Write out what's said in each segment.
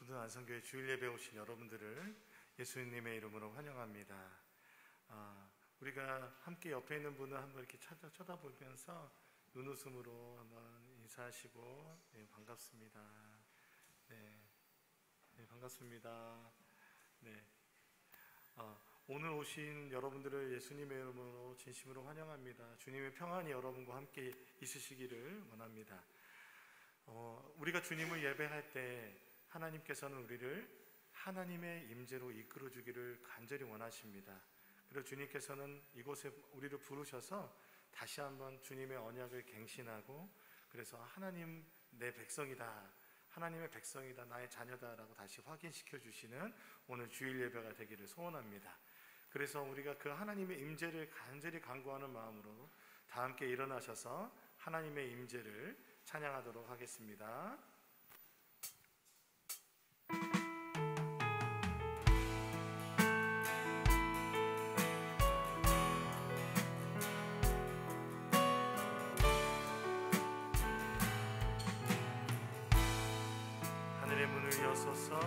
높은 안성교회 주일 예배 오신 여러분들을 예수님의 이름으로 환영합니다. 우리가 함께 옆에 있는 분을 한번 이렇게 쳐다보면서 눈웃음으로 한번 인사하시고, 네, 반갑습니다. 네, 반갑습니다. 네, 오늘 오신 여러분들을 예수님의 이름으로 진심으로 환영합니다. 주님의 평안이 여러분과 함께 있으시기를 원합니다. 우리가 주님을 예배할 때 하나님께서는 우리를 하나님의 임재로 이끌어 주기를 간절히 원하십니다. 그리고 주님께서는 이곳에 우리를 부르셔서 다시 한번 주님의 언약을 갱신하고, 그래서 하나님 내 백성이다, 하나님의 백성이다, 나의 자녀다라고 다시 확인시켜 주시는 오늘 주일 예배가 되기를 소원합니다. 그래서 우리가 그 하나님의 임재를 간절히 간구하는 마음으로 다 함께 일어나셔서 하나님의 임재를 찬양하도록 하겠습니다. 주옵소서.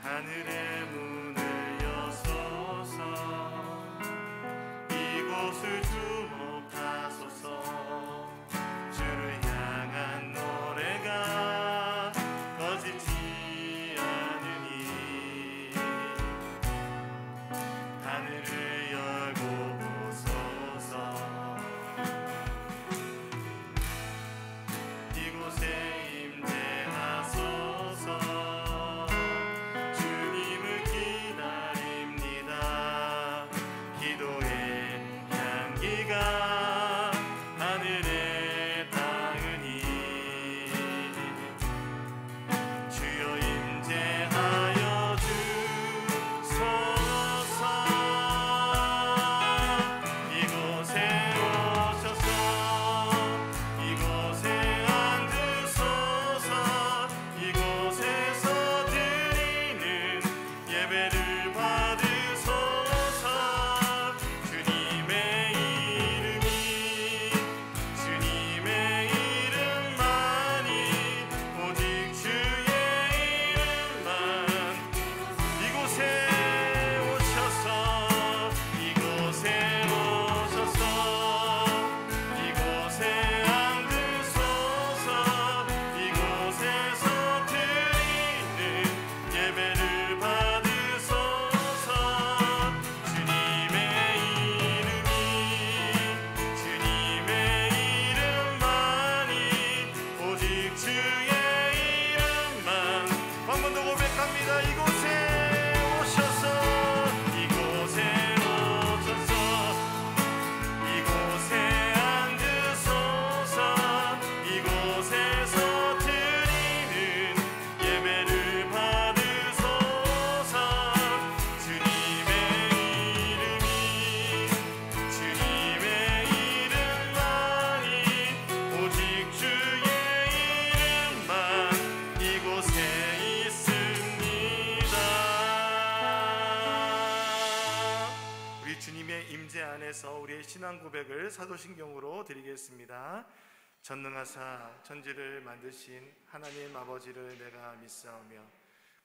하늘의 문을 여소서. 이곳을 주목하소서. 주를 향한 노래가 꺼지지 않으니 하늘을 열고 보소서. 이곳에 임재하소서. 주님을 기다립니다. 기도의 향기가 하늘에 닿으니 주여 임재하여 주소서. 이곳에 오셔서 이곳에 앉으소서. 이곳에서 드리는 예배를 받으소서. 주님의 이름이 주님의 이름만이 오직 주의 이름만 이곳에 오셔서 이곳에 오셔서 이곳에 앉으소서. 이곳에서 드리는 예배를 받으소서. 주님의 이름이 주님의 이름만이 오직 주의 이름만 한 번 더 고백합니다. 이곳에 오셔서 이곳에 오셔서 이곳에 앉으소서. 이곳에서 드리는 예배를 받으소서. 주님의 이름이 주님의 이름만이 오직 주의 이름만 이곳에 있습니다. 우리 주님의 임재 안에서 우리의 신앙 고백을 사도신경으로 드리겠습니다. 전능하사 천지를 만드신 하나님 아버지를 내가 믿사오며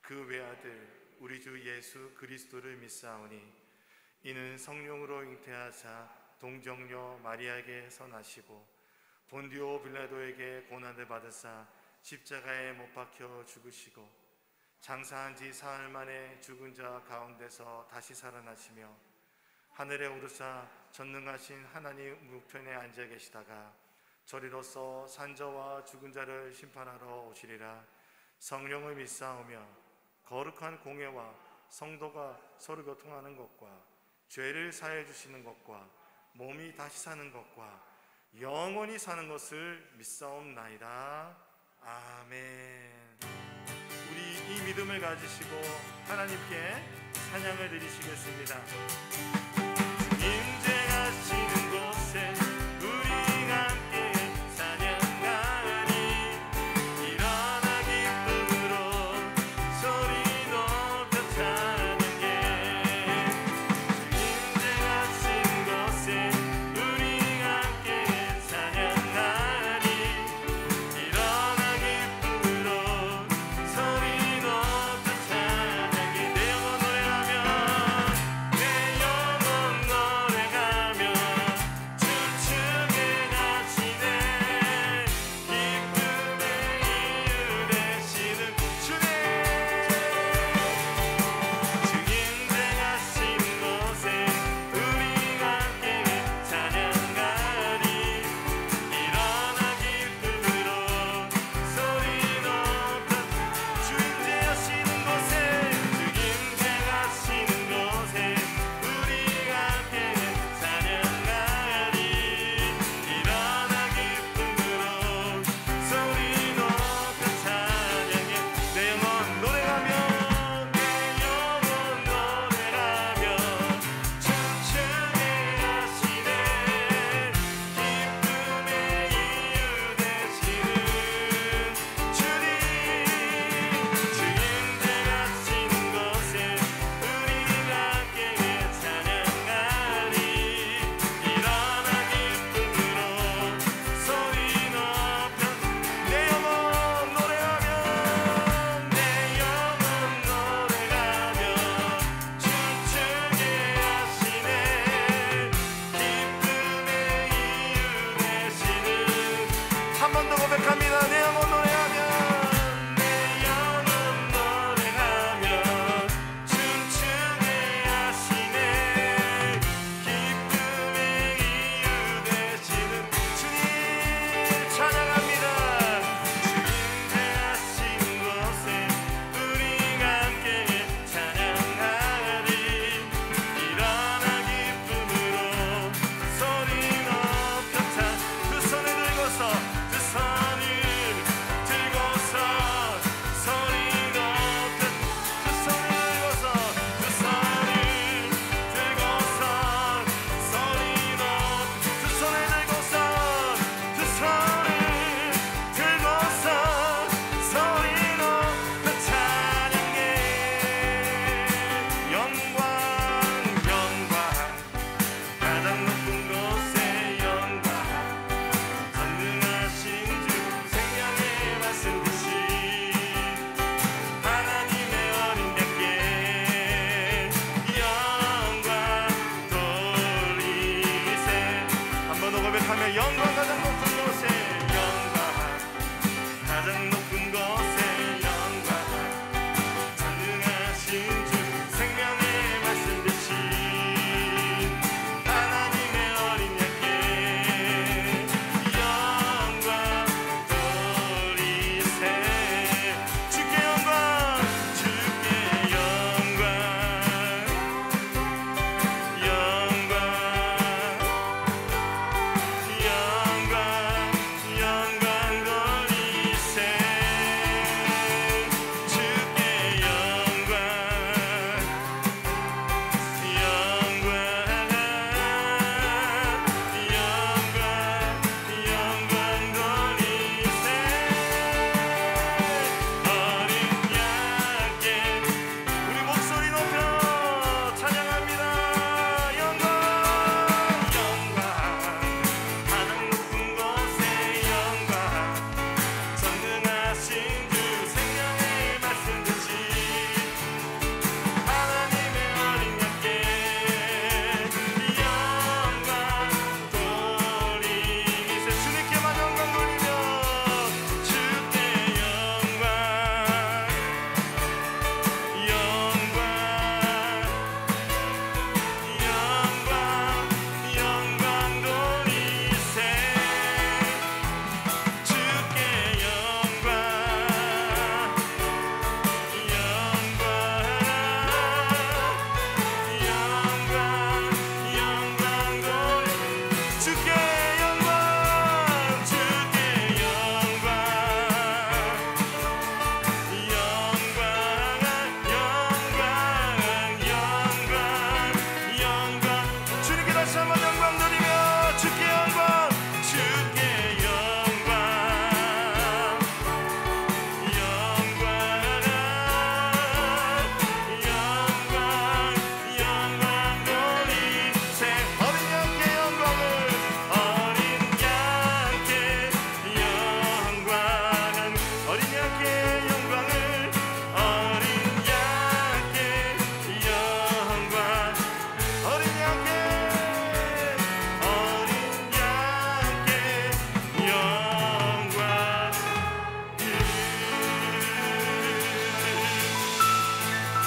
그 외아들 우리 주 예수 그리스도를 믿사오니 이는 성령으로 잉태하사 동정녀 마리아에게 선하시고 본디오 빌라도에게 고난을 받으사 십자가에 못 박혀 죽으시고 장사한 지 사흘 만에 죽은 자 가운데서 다시 살아나시며 하늘에 오르사 전능하신 하나님 우편에 앉아 계시다가 저리로서 산자와 죽은 자를 심판하러 오시리라. 성령을 믿사오며 거룩한 공회와 성도가 서로 교통하는 것과 죄를 사해 주시는 것과 몸이 다시 사는 것과 영원히 사는 것을 믿사옵나이다. 아멘. 우리 이 믿음을 가지시고 하나님께 찬양을 드리시겠습니다. 임재하시는 곳에 우리가 함께 찬양하리. 일어나 기쁨으로 소리 높여 찬양해. 임재하신 곳에 우리가 함께 찬양하리. 일어나 기쁨으로 소리 높여 찬양해. 내 영혼 노래하며 내 영혼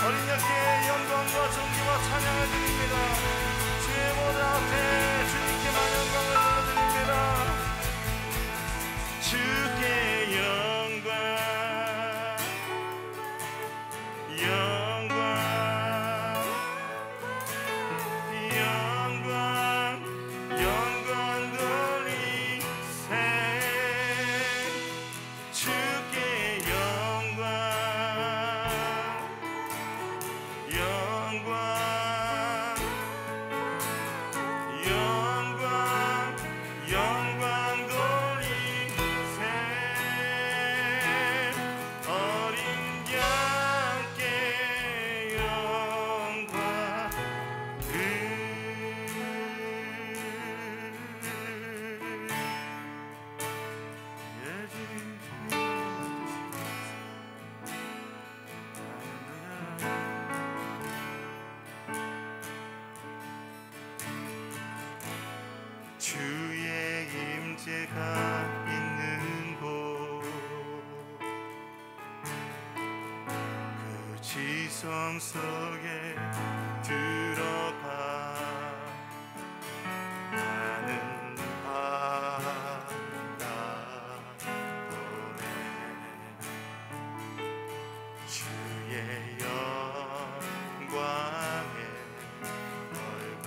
어린 양께 영광과 존귀와 찬양을 드립니다. 주의 모든 앞에 주님께만 영광을 돌려드립니다. 주께 영광 영광 영광 영광 돌리세. 주께 영광 영광 영광 영광 돌리세. 어린 양께 영광 주의 임재가 있는 곳 그 지성 속에 들어가 나는 바라보네. 주의 영광의 얼굴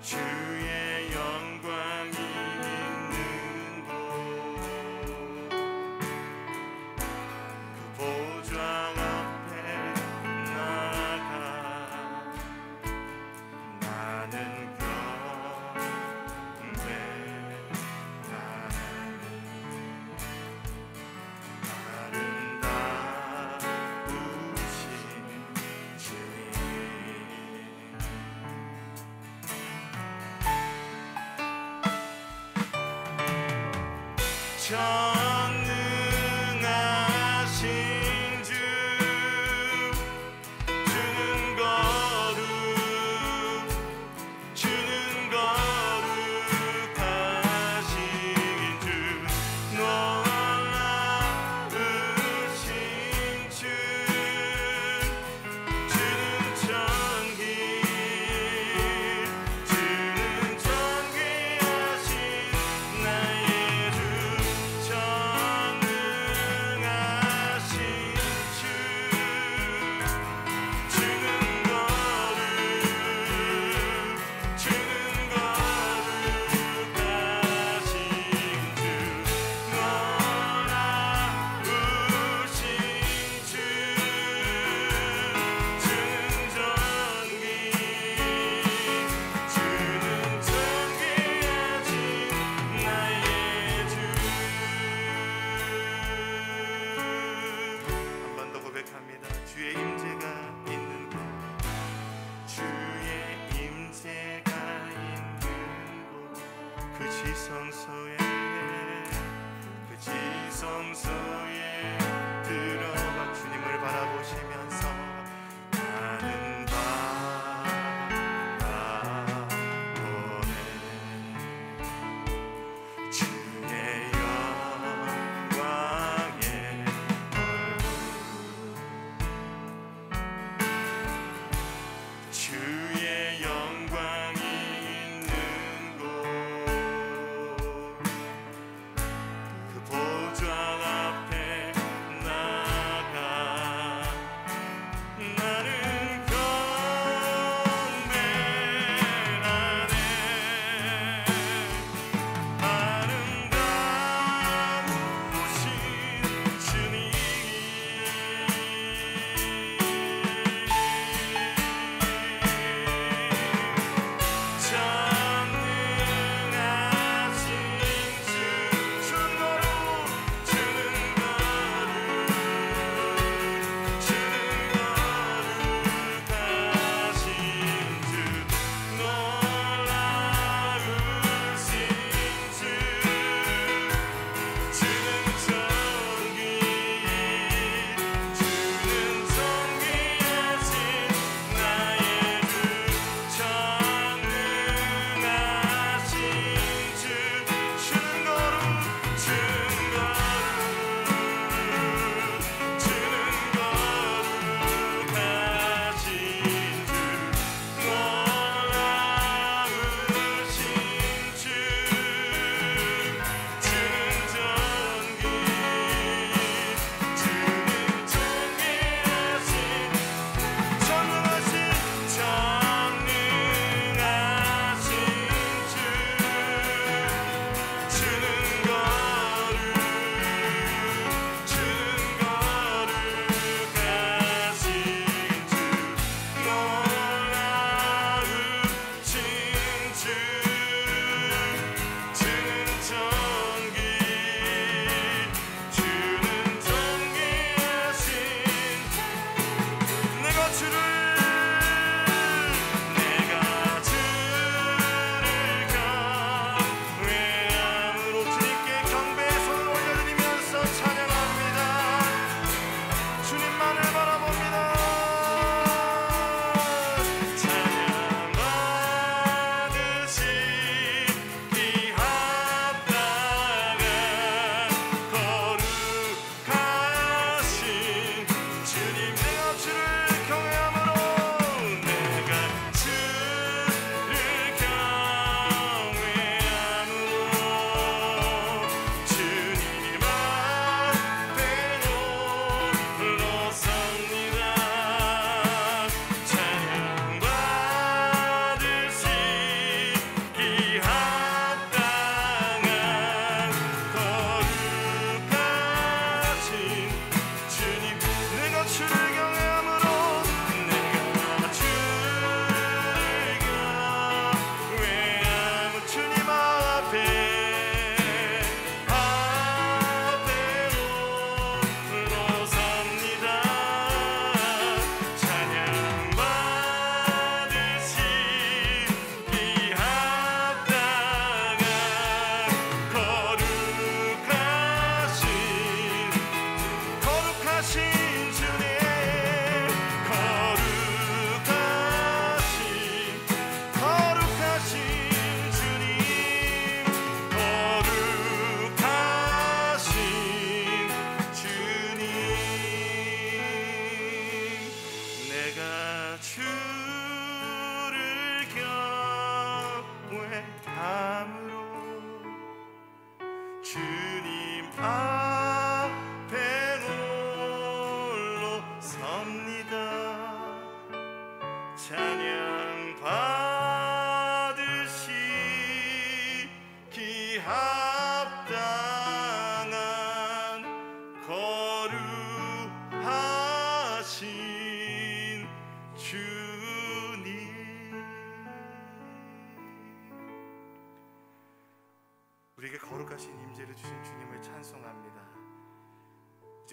주의 영광이 있는 곳 그 보좌 앞에 나가 나는 아름다우신 주님. 전능하신 주 주는 거룩 주는 거룩하신 주 놀라우신 주 주는 존귀 주는 존귀하신 나의 주.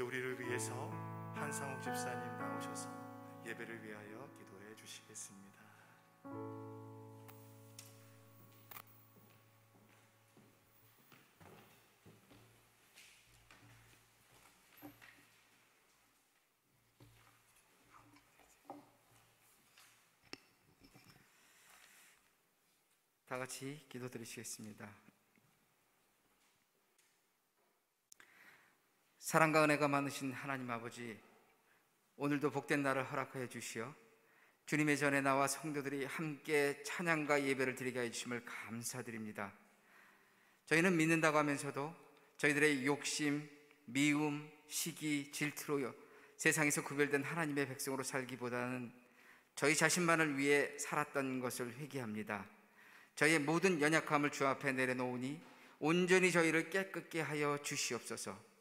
이제 우리를 위해서 한상욱 집사님 나오셔서 예배를 위하여 기도해 주시겠습니다. 다 같이 기도드리시겠습니다. 사랑과 은혜가 많으신 하나님 아버지, 오늘도 복된 날을 허락하여 주시어 주님의 전에 나와 성도들이 함께 찬양과 예배를 드리게 하여 주심을 감사드립니다. 저희는 믿는다고 하면서도 저희들의 욕심, 미움, 시기, 질투로 세상에서 구별된 하나님의 백성으로 살기보다는 저희 자신만을 위해 살았던 것을 회개합니다. 저희의 모든 연약함을 주 앞에 내려놓으니 온전히 저희를 깨끗게 하여 주시옵소서.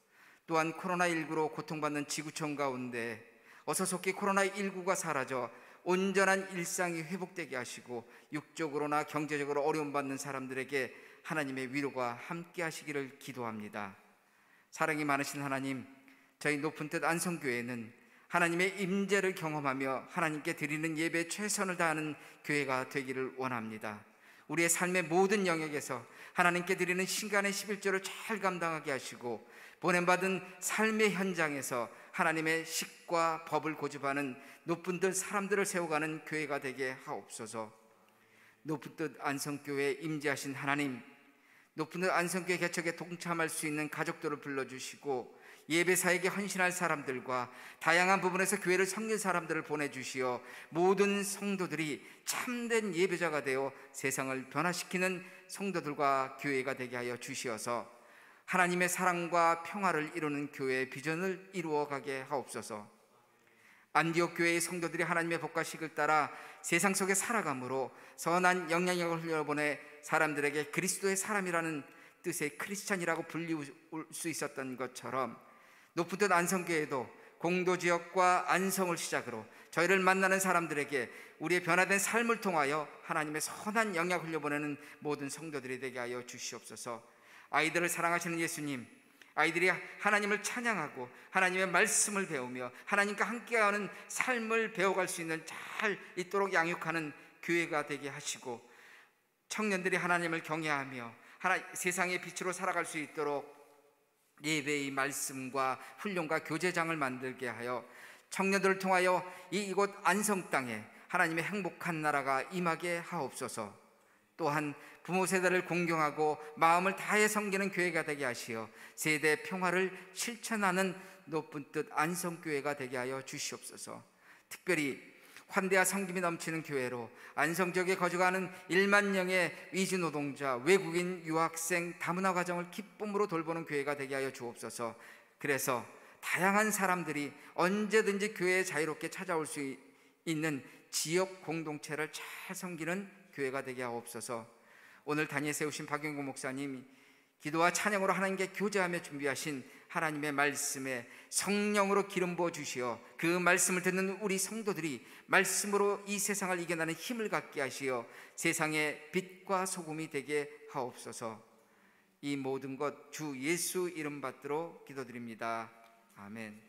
또한 코로나19로 고통받는 지구촌 가운데 어서 속히 코로나19가 사라져 온전한 일상이 회복되게 하시고 육적으로나 경제적으로 어려움받는 사람들에게 하나님의 위로가 함께 하시기를 기도합니다. 사랑이 많으신 하나님, 저희 높은 뜻 안성교회는 하나님의 임재를 경험하며 하나님께 드리는 예배에 최선을 다하는 교회가 되기를 원합니다. 우리의 삶의 모든 영역에서 하나님께 드리는 신간의 11조를 잘 감당하게 하시고 보냄받은 삶의 현장에서 하나님의 식과 법을 고집하는 높은 뜻 사람들을 세워가는 교회가 되게 하옵소서. 높은 뜻 안성교회에 임재하신 하나님, 높은 뜻 안성교회 개척에 동참할 수 있는 가족들을 불러주시고 예배사에게 헌신할 사람들과 다양한 부분에서 교회를 섬길 사람들을 보내주시어 모든 성도들이 참된 예배자가 되어 세상을 변화시키는 성도들과 교회가 되게 하여 주시어서 하나님의 사랑과 평화를 이루는 교회의 비전을 이루어가게 하옵소서. 안디옥 교회의 성도들이 하나님의 법과 식을 따라 세상 속에 살아감으로 선한 영향력을 흘려보내 사람들에게 그리스도의 사람이라는 뜻의 크리스찬이라고 불리울 수 있었던 것처럼 높은 뜻 안성교회도 공도지역과 안성을 시작으로 저희를 만나는 사람들에게 우리의 변화된 삶을 통하여 하나님의 선한 영향을 흘려보내는 모든 성도들이 되게 하여 주시옵소서. 아이들을 사랑하시는 예수님, 아이들이 하나님을 찬양하고 하나님의 말씀을 배우며 하나님과 함께하는 삶을 배워갈 수 있는 잘 있도록 양육하는 교회가 되게 하시고 청년들이 하나님을 경외하며 세상의 빛으로 살아갈 수 있도록 예배의 말씀과 훈련과 교제장을 만들게 하여 청년들을 통하여 이곳 안성 땅에 하나님의 행복한 나라가 임하게 하옵소서. 또한 부모 세대를 공경하고 마음을 다해 섬기는 교회가 되게 하시어 세대 평화를 실천하는 높은 뜻 안성교회가 되게 하여 주시옵소서. 특별히 환대와 섬김이 넘치는 교회로 안성 지역에 거주하는 1만 명의 위주 노동자, 외국인, 유학생, 다문화 가정을 기쁨으로 돌보는 교회가 되게 하여 주옵소서. 그래서 다양한 사람들이 언제든지 교회에 자유롭게 찾아올 수 있는 지역 공동체를 잘 섬기는 교회가 되게 하옵소서. 오늘 단위에 세우신 박영구 목사님이 기도와 찬양으로 하나님께 교제하며 준비하신 하나님의 말씀에 성령으로 기름 부어 주시어 그 말씀을 듣는 우리 성도들이 말씀으로 이 세상을 이겨내는 힘을 갖게 하시어 세상의 빛과 소금이 되게 하옵소서. 이 모든 것 주 예수 이름 받들어 기도드립니다. 아멘.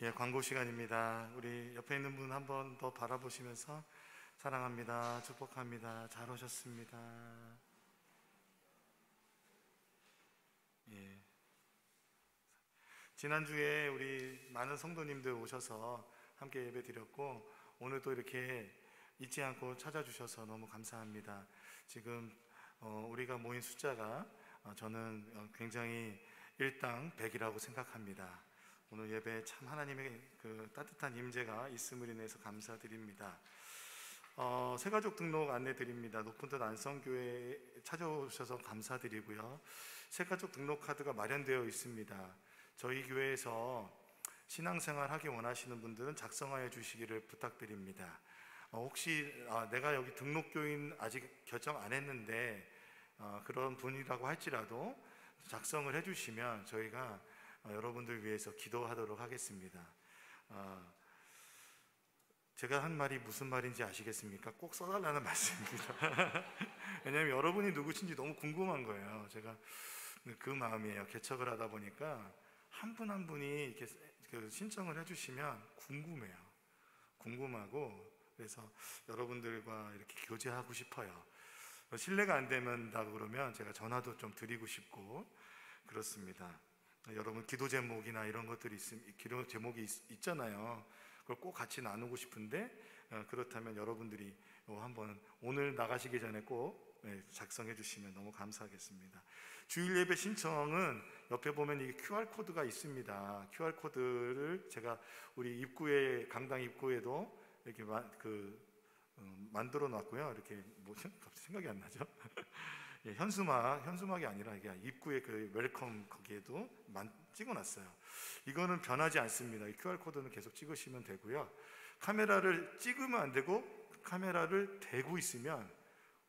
예, 광고 시간입니다. 우리 옆에 있는 분 한 번 더 바라보시면서 사랑합니다, 축복합니다, 잘 오셨습니다. 예. 지난주에 우리 많은 성도님들 오셔서 함께 예배 드렸고 오늘도 이렇게 잊지 않고 찾아주셔서 너무 감사합니다. 지금 우리가 모인 숫자가 저는 굉장히 일당 100이라고 생각합니다. 오늘 예배에 참 하나님의 그 따뜻한 임재가 있음을 인해서 감사드립니다. 새가족 등록 안내 드립니다. 높은 뜻 안성교회에 찾아오셔서 감사드리고요. 새가족 등록 카드가 마련되어 있습니다. 저희 교회에서 신앙생활 하기 원하시는 분들은 작성하여 주시기를 부탁드립니다. 혹시 내가 여기 등록교인 아직 결정 안 했는데 그런 분이라고 할지라도 작성을 해주시면 저희가 여러분들 위해서 기도하도록 하겠습니다. 제가 한 말이 무슨 말인지 아시겠습니까? 꼭 써달라는 말씀입니다. 왜냐하면 여러분이 누구신지 너무 궁금한 거예요. 제가 그 마음이에요. 개척을 하다 보니까 한 분 한 분이 이렇게 신청을 해주시면 궁금해요. 궁금하고, 그래서 여러분들과 이렇게 교제하고 싶어요. 신뢰가 안 된다고 그러면 제가 전화도 좀 드리고 싶고 그렇습니다. 여러분 기도 제목이나 이런 것들이 기도 제목이 있잖아요. 그걸 꼭 같이 나누고 싶은데, 그렇다면 여러분들이 한번 오늘 나가시기 전에 꼭 작성해 주시면 너무 감사하겠습니다. 주일 예배 신청은 옆에 보면 이 QR코드가 있습니다. QR코드를 제가 우리 입구에, 강당 입구에도 이렇게 만들어 놨고요. 이렇게 갑자기 생각이 안 나죠? 예, 현수막이 아니라 이게 입구에 그 웰컴 거기에도 찍어놨어요. 이거는 변하지 않습니다. 이 QR코드는 계속 찍으시면 되고요. 카메라를 찍으면 안 되고 카메라를 대고 있으면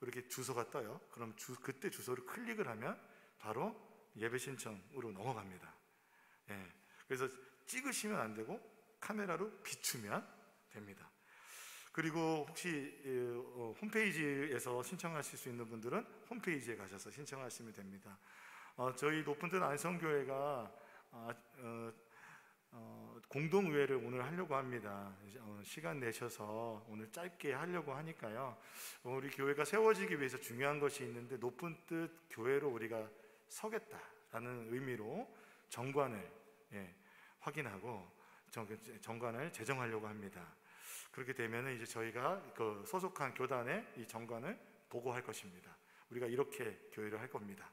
이렇게 주소가 떠요. 그럼 그때 주소를 클릭을 하면 바로 예배 신청으로 넘어갑니다. 예, 그래서 찍으시면 안 되고 카메라로 비추면 됩니다. 그리고 혹시 홈페이지에서 신청하실 수 있는 분들은 홈페이지에 가셔서 신청하시면 됩니다. 저희 높은 뜻 안성교회가 공동의회를 오늘 하려고 합니다. 시간 내셔서 오늘 짧게 하려고 하니까요. 우리 교회가 세워지기 위해서 중요한 것이 있는데 높은 뜻 교회로 우리가 서겠다라는 의미로 정관을 확인하고 정관을 제정하려고 합니다. 그렇게 되면 이제 저희가 그 소속한 교단의 이 정관을 보고할 것입니다. 우리가 이렇게 교회를 할 겁니다.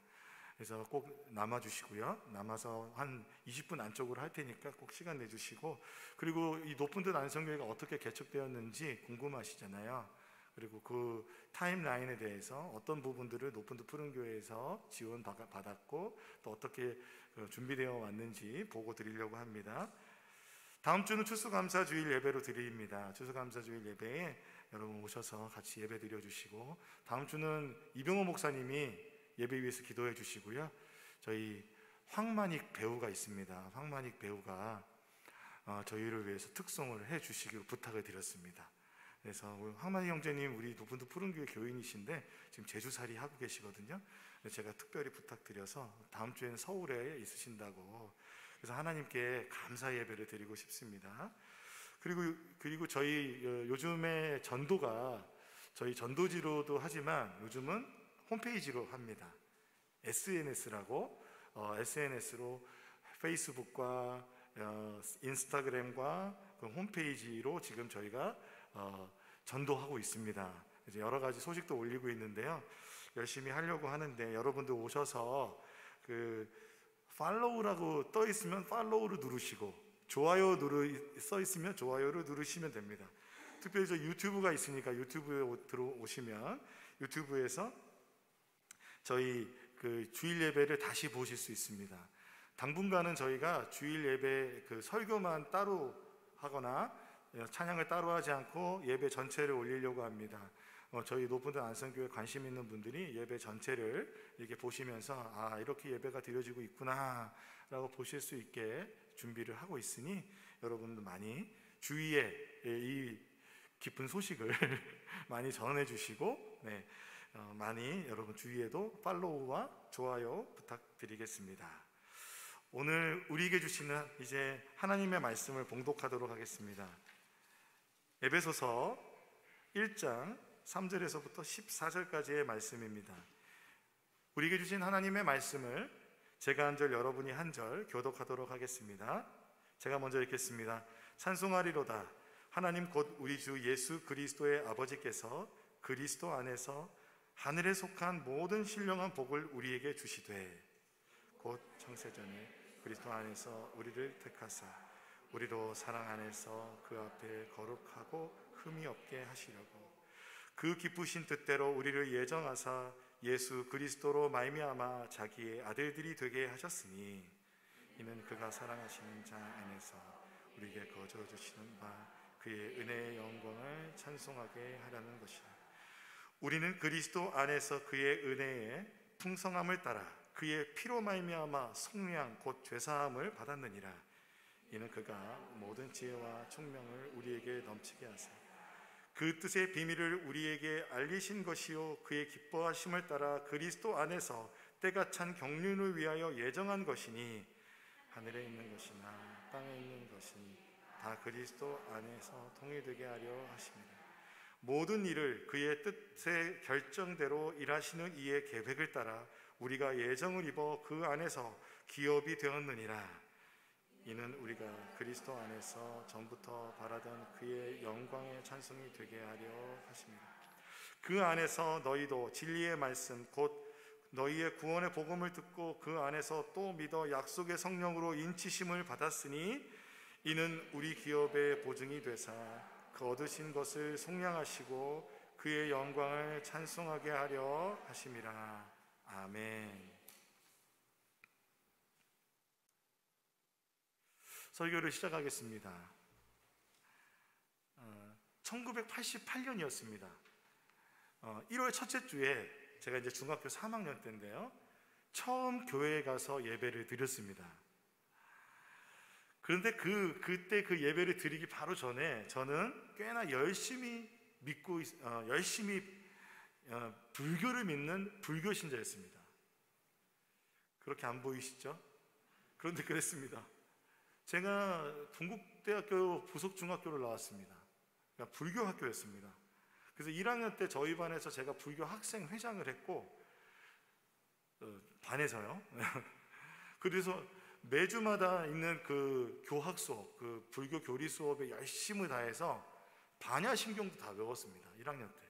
그래서 꼭 남아주시고요. 남아서 한 20분 안쪽으로 할 테니까 꼭 시간 내주시고, 그리고 이 높은 뜻 안성교회가 어떻게 개척되었는지 궁금하시잖아요. 그리고 그 타임라인에 대해서 어떤 부분들을 높은 뜻 푸른교회에서 지원받았고 또 어떻게 준비되어 왔는지 보고 드리려고 합니다. 다음 주는 추수감사주일 예배로 드립니다. 추수감사주일 예배에 여러분 오셔서 같이 예배 드려주시고, 다음 주는 이병호 목사님이 예배 위해서 기도해 주시고요. 저희 황만익 배우가 있습니다. 황만익 배우가 저희를 위해서 특송을 해 주시기로 부탁을 드렸습니다. 그래서 황만익 형제님 우리 높은 뜻 푸른교회 교인이신데 지금 제주살이 하고 계시거든요. 제가 특별히 부탁드려서 다음 주에는 서울에 있으신다고, 그래서 하나님께 감사 예배를 드리고 싶습니다. 그리고 저희 요즘에 전도가 저희 전도지로도 하지만 요즘은 홈페이지로 합니다. SNS라고 SNS로 페이스북과 인스타그램과 그 홈페이지로 지금 저희가 전도하고 있습니다. 이제 여러 가지 소식도 올리고 있는데요. 열심히 하려고 하는데 여러분들 오셔서 팔로우라고 떠 있으면 팔로우를 누르시고 좋아요 써 있으면 좋아요를 누르시면 됩니다. 특별히 저 유튜브가 있으니까 유튜브에 들어오시면 유튜브에서 저희 그 주일 예배를 다시 보실 수 있습니다. 당분간은 저희가 주일 예배 그 설교만 따로 하거나 찬양을 따로 하지 않고 예배 전체를 올리려고 합니다. 저희 높은 뜻 안성교회 관심 있는 분들이 예배 전체를 이렇게 보시면서 이렇게 예배가 드려지고 있구나 라고 보실 수 있게 준비를 하고 있으니 여러분들 많이 주위에 이 기쁜 소식을 많이 전해 주시고 많이 여러분 주위에도 팔로우와 좋아요 부탁드리겠습니다. 오늘 우리에게 주시는 이제 하나님의 말씀을 봉독하도록 하겠습니다. 에베소서 1장 3절에서부터 14절까지의 말씀입니다. 우리에게 주신 하나님의 말씀을 제가 한 절 여러분이 한 절 교독하도록 하겠습니다. 제가 먼저 읽겠습니다. 찬송하리로다. 하나님 곧 우리 주 예수 그리스도의 아버지께서 그리스도 안에서 하늘에 속한 모든 신령한 복을 우리에게 주시되 곧 창세전에 그리스도 안에서 우리를 택하사 우리로 사랑 안에서 그 앞에 거룩하고 흠이 없게 하시려고 그 기쁘신 뜻대로 우리를 예정하사 예수 그리스도로 말미암아 자기의 아들들이 되게 하셨으니 이는 그가 사랑하시는 자 안에서 우리에게 거저 주시는 바 그의 은혜의 영광을 찬송하게 하라는 것이라. 우리는 그리스도 안에서 그의 은혜의 풍성함을 따라 그의 피로 말미암아 속량 곧 죄사함을 받았느니라. 이는 그가 모든 지혜와 총명을 우리에게 넘치게 하사 그 뜻의 비밀을 우리에게 알리신 것이요 그의 기뻐하심을 따라 그리스도 안에서 때가 찬 경륜을 위하여 예정한 것이니 하늘에 있는 것이나 땅에 있는 것이니 다 그리스도 안에서 통일되게 하려 하십니다. 모든 일을 그의 뜻의 결정대로 일하시는 이의 계획을 따라 우리가 예정을 입어 그 안에서 기업이 되었느니라. 이는 우리가 그리스도 안에서 전부터 바라던 그의 영광의 찬송이 되게 하려 하십니다. 그 안에서 너희도 진리의 말씀 곧 너희의 구원의 복음을 듣고 그 안에서 또 믿어 약속의 성령으로 인치심을 받았으니 이는 우리 기업의 보증이 되사 그 얻으신 것을 속량하시고 그의 영광을 찬송하게 하려 하심이라. 아멘. 설교를 시작하겠습니다. 1988년이었습니다. 1월 첫째 주에 제가 이제 중학교 3학년 때인데요. 처음 교회에 가서 예배를 드렸습니다. 그런데 그때 그 예배를 드리기 바로 전에 저는 꽤나 열심히 불교를 믿는 불교 신자였습니다. 그렇게 안 보이시죠? 그런데 그랬습니다. 제가 동국대학교 부속중학교를 나왔습니다. 그러니까 불교 학교였습니다. 그래서 1학년 때 저희 반에서 제가 불교 학생 회장을 했고 반에서요. 그래서 매주마다 있는 그 교학 수업, 그 불교 교리 수업에 열심을 다해서 반야심경도 다 외웠습니다. 1학년 때.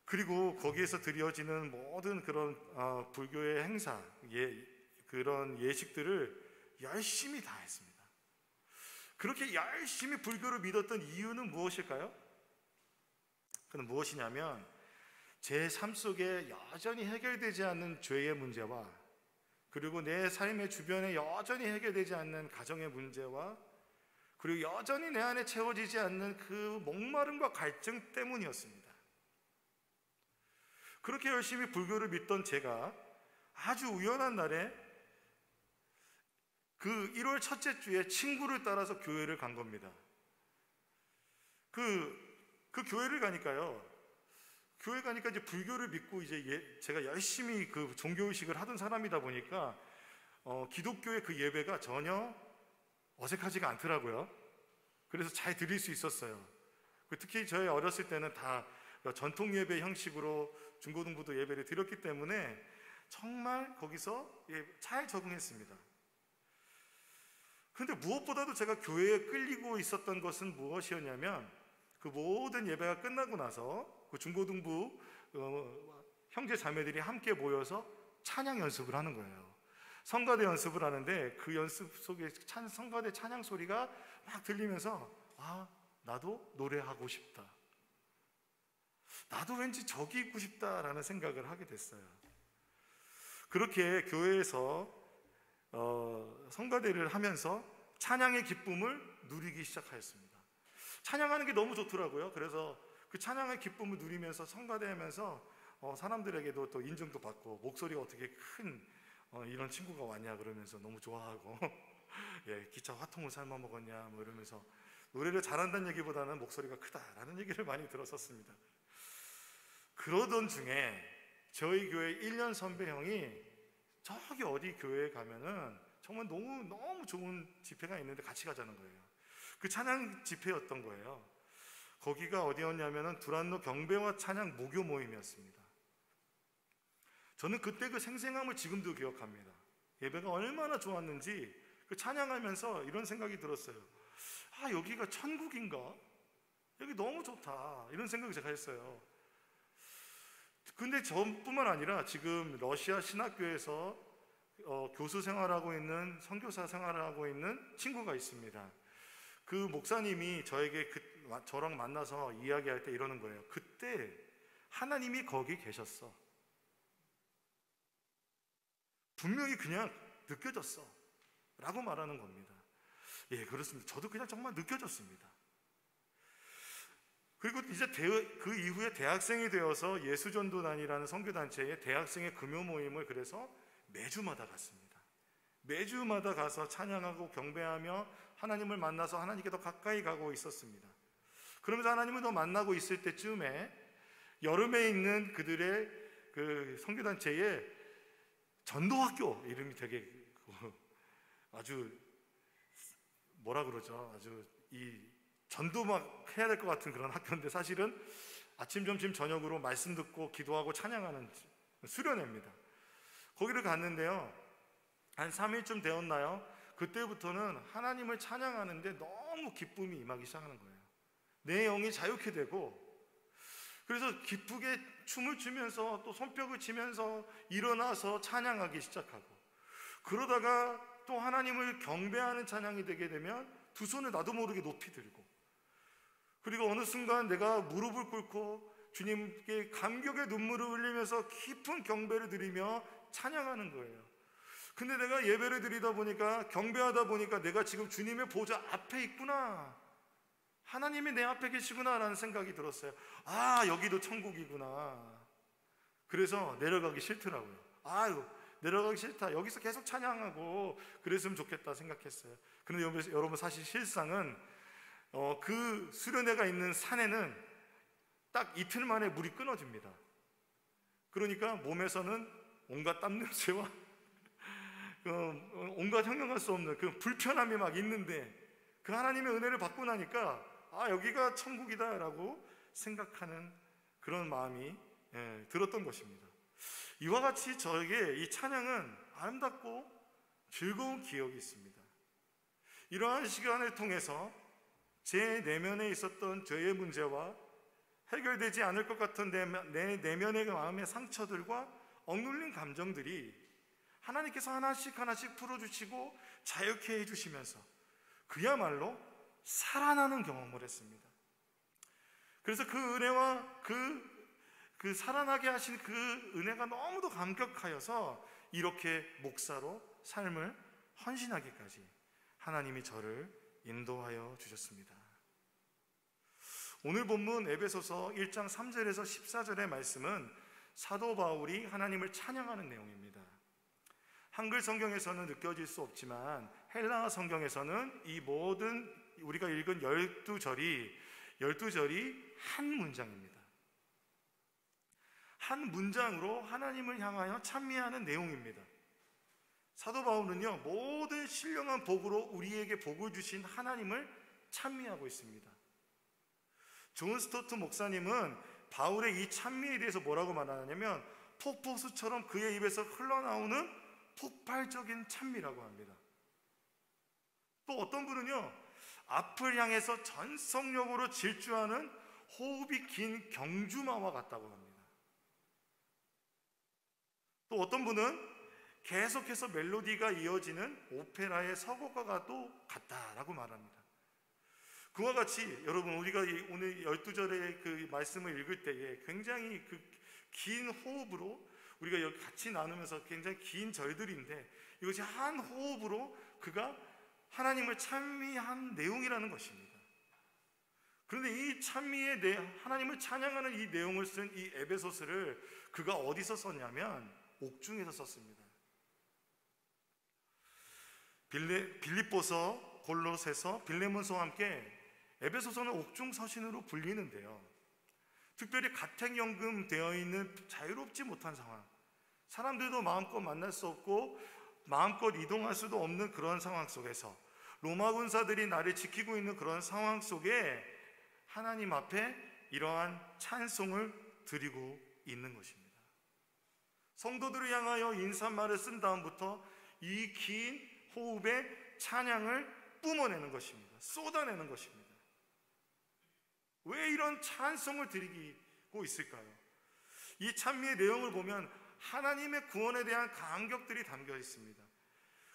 그리고 거기에서 드려지는 모든 그런 불교의 행사, 그런 예식들을 열심히 다 했습니다. 그렇게 열심히 불교를 믿었던 이유는 무엇일까요? 그건 무엇이냐면 제 삶 속에 여전히 해결되지 않는 죄의 문제와 그리고 내 삶의 주변에 여전히 해결되지 않는 가정의 문제와 그리고 여전히 내 안에 채워지지 않는 그 목마름과 갈증 때문이었습니다. 그렇게 열심히 불교를 믿던 제가 아주 우연한 날에 그 1월 첫째 주에 친구를 따라서 교회를 간 겁니다. 그 교회를 가니까요. 교회 가니까 이제 불교를 믿고 이제 제가 열심히 그 종교의식을 하던 사람이다 보니까 기독교의 그 예배가 전혀 어색하지가 않더라고요. 그래서 잘 드릴 수 있었어요. 특히 저희 어렸을 때는 다 전통 예배 형식으로 중고등부도 예배를 드렸기 때문에 정말 거기서 잘 적응했습니다. 그런데 무엇보다도 제가 교회에 끌리고 있었던 것은 무엇이었냐면 그 모든 예배가 끝나고 나서 그 중고등부 형제 자매들이 함께 모여서 찬양 연습을 하는 거예요. 성가대 연습을 하는데 그 연습 속에 성가대 찬양 소리가 막 들리면서 나도 노래하고 싶다. 나도 왠지 저기 있고 싶다라는 생각을 하게 됐어요. 그렇게 교회에서 성가대를 하면서 찬양의 기쁨을 누리기 시작하였습니다. 찬양하는 게 너무 좋더라고요. 그래서 그 찬양의 기쁨을 누리면서 성가대하면서 사람들에게도 또 인정도 받고 목소리가 어떻게 큰 이런 친구가 왔냐 그러면서 너무 좋아하고 기차 화통을 삶아 먹었냐 뭐 이러면서 노래를 잘한다는 얘기보다는 목소리가 크다라는 얘기를 많이 들었었습니다. 그러던 중에 저희 교회 1년 선배 형이 저기 어디 교회에 가면은 정말 너무 좋은 집회가 있는데 같이 가자는 거예요. 그 찬양 집회였던 거예요. 거기가 어디였냐면은 두란노 경배와 찬양 모교 모임이었습니다. 저는 그때 그 생생함을 지금도 기억합니다. 예배가 얼마나 좋았는지 그 찬양하면서 이런 생각이 들었어요. 여기가 천국인가? 여기 너무 좋다. 이런 생각을 제가 했어요. 근데 저뿐만 아니라 지금 러시아 신학교에서 교수 생활하고 있는 선교사 생활을 하고 있는 친구가 있습니다. 그 목사님이 저에게 저랑 만나서 이야기할 때 이러는 거예요. 그때 하나님이 거기 계셨어. 분명히 그냥 느껴졌어 라고 말하는 겁니다. 그렇습니다. 저도 그냥 정말 느껴졌습니다. 그리고 이제 그 이후에 대학생이 되어서 예수전도단이라는 선교단체의 대학생의 금요 모임을 그래서 매주마다 갔습니다. 매주마다 가서 찬양하고 경배하며 하나님을 만나서 하나님께 더 가까이 가고 있었습니다. 그러면서 하나님을 더 만나고 있을 때쯤에 여름에 있는 그들의 그 선교단체의 전도학교, 이름이 되게 아주 뭐라 그러죠? 아주 이 전도 막 해야 될 것 같은 그런 학교인데, 사실은 아침, 점심, 저녁으로 말씀 듣고 기도하고 찬양하는 수련회입니다. 거기를 갔는데요, 한 3일쯤 되었나요? 그때부터는 하나님을 찬양하는데 너무 기쁨이 임하기 시작하는 거예요. 내 영이 자유케 되고, 그래서 기쁘게 춤을 추면서 또 손뼉을 치면서 일어나서 찬양하기 시작하고, 그러다가 또 하나님을 경배하는 찬양이 되게 되면 두 손을 나도 모르게 높이 들고, 그리고 어느 순간 내가 무릎을 꿇고 주님께 감격의 눈물을 흘리면서 깊은 경배를 드리며 찬양하는 거예요. 근데 내가 예배를 드리다 보니까, 경배하다 보니까 내가 지금 주님의 보좌 앞에 있구나, 하나님이 내 앞에 계시구나 라는 생각이 들었어요. 아, 여기도 천국이구나. 그래서 내려가기 싫더라고요. 아유, 내려가기 싫다, 여기서 계속 찬양하고 그랬으면 좋겠다 생각했어요. 그런데 여러분, 사실 실상은 그 수련회가 있는 산에는 딱 이틀 만에 물이 끊어집니다. 그러니까 몸에서는 온갖 땀 냄새와 온갖 형용할 수 없는 그 불편함이 막 있는데, 그 하나님의 은혜를 받고 나니까 아, 여기가 천국이다 라고 생각하는 그런 마음이 들었던 것입니다. 이와 같이 저에게 이 찬양은 아름답고 즐거운 기억이 있습니다. 이러한 시간을 통해서 제 내면에 있었던 죄의 문제와 해결되지 않을 것 같은 내 내면의 마음의 상처들과 억눌린 감정들이 하나님께서 하나씩 하나씩 풀어주시고 자유케 해주시면서 그야말로 살아나는 경험을 했습니다. 그래서 그 은혜와 그 살아나게 하신 그 은혜가 너무도 감격하여서 이렇게 목사로 삶을 헌신하기까지 하나님이 저를 인도하여 주셨습니다. 오늘 본문 에베소서 1장 3절에서 14절의 말씀은 사도 바울이 하나님을 찬양하는 내용입니다. 한글 성경에서는 느껴질 수 없지만 헬라어 성경에서는 이 모든 우리가 읽은 12절이 한 문장입니다. 한 문장으로 하나님을 향하여 찬미하는 내용입니다. 사도 바울은요, 모든 신령한 복으로 우리에게 복을 주신 하나님을 찬미하고 있습니다. 존 스토트 목사님은 바울의 이 찬미에 대해서 뭐라고 말하냐면 폭포수처럼 그의 입에서 흘러나오는 폭발적인 찬미라고 합니다. 또 어떤 분은요, 앞을 향해서 전속력으로 질주하는 호흡이 긴 경주마와 같다고 합니다. 또 어떤 분은 계속해서 멜로디가 이어지는 오페라의 서곡과 또 같다라고 말합니다. 그와 같이 여러분, 우리가 오늘 12절의 그 말씀을 읽을 때에 굉장히 그 긴 호흡으로 우리가 여기 같이 나누면서 굉장히 긴 절들인데, 이것이 한 호흡으로 그가 하나님을 찬미한 내용이라는 것입니다. 그런데 이 하나님을 찬양하는 이 내용을 쓴 이 에베소서를 그가 어디서 썼냐면 옥중에서 썼습니다. 빌립보서, 골로새서, 빌레몬서와 함께 에베소서는 옥중 서신으로 불리는데요, 특별히 가택연금 되어 있는 자유롭지 못한 상황, 사람들도 마음껏 만날 수 없고 마음껏 이동할 수도 없는 그런 상황 속에서 로마 군사들이 나를 지키고 있는 그런 상황 속에 하나님 앞에 이러한 찬송을 드리고 있는 것입니다. 성도들을 향하여 인사말을 쓴 다음부터 이 긴 호흡에 찬양을 뿜어내는 것입니다. 쏟아내는 것입니다. 왜 이런 찬송을 드리고 있을까요? 이 찬미의 내용을 보면 하나님의 구원에 대한 감격들이 담겨 있습니다.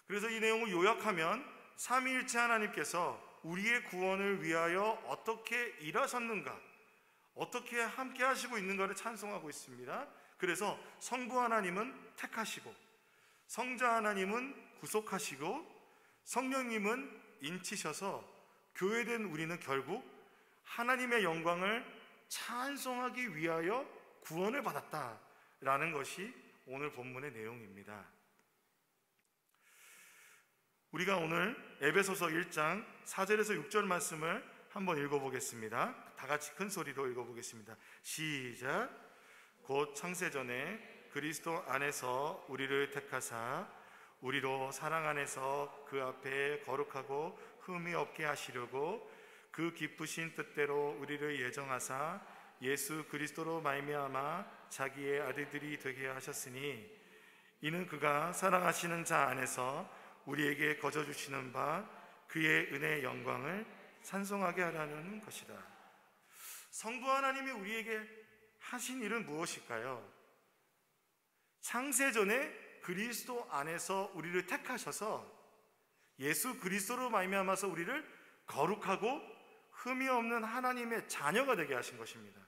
그래서 이 내용을 요약하면 삼위일체 하나님께서 우리의 구원을 위하여 어떻게 일하셨는가, 어떻게 함께 하시고 있는가를 찬송하고 있습니다. 그래서 성부 하나님은 택하시고, 성자 하나님은 구속하시고, 성령님은 인치셔서 교회된 우리는 결국 하나님의 영광을 찬송하기 위하여 구원을 받았다라는 것이 오늘 본문의 내용입니다. 우리가 오늘 에베소서 1장 4절에서 6절 말씀을 한번 읽어보겠습니다. 다 같이 큰 소리로 읽어보겠습니다. 시작. 곧 창세전에 그리스도 안에서 우리를 택하사 우리로 사랑 안에서 그 앞에 거룩하고 흠이 없게 하시려고 그 기쁘신 뜻대로 우리를 예정하사 예수 그리스도로 말미암아 자기의 아들들이 되게 하셨으니 이는 그가 사랑하시는 자 안에서 우리에게 거저 주시는 바 그의 은혜의 영광을 찬송하게 하라는 것이다. 성부 하나님이 우리에게 하신 일은 무엇일까요? 창세전에 그리스도 안에서 우리를 택하셔서 예수 그리스도로 말미암아서 우리를 거룩하고 흠이 없는 하나님의 자녀가 되게 하신 것입니다.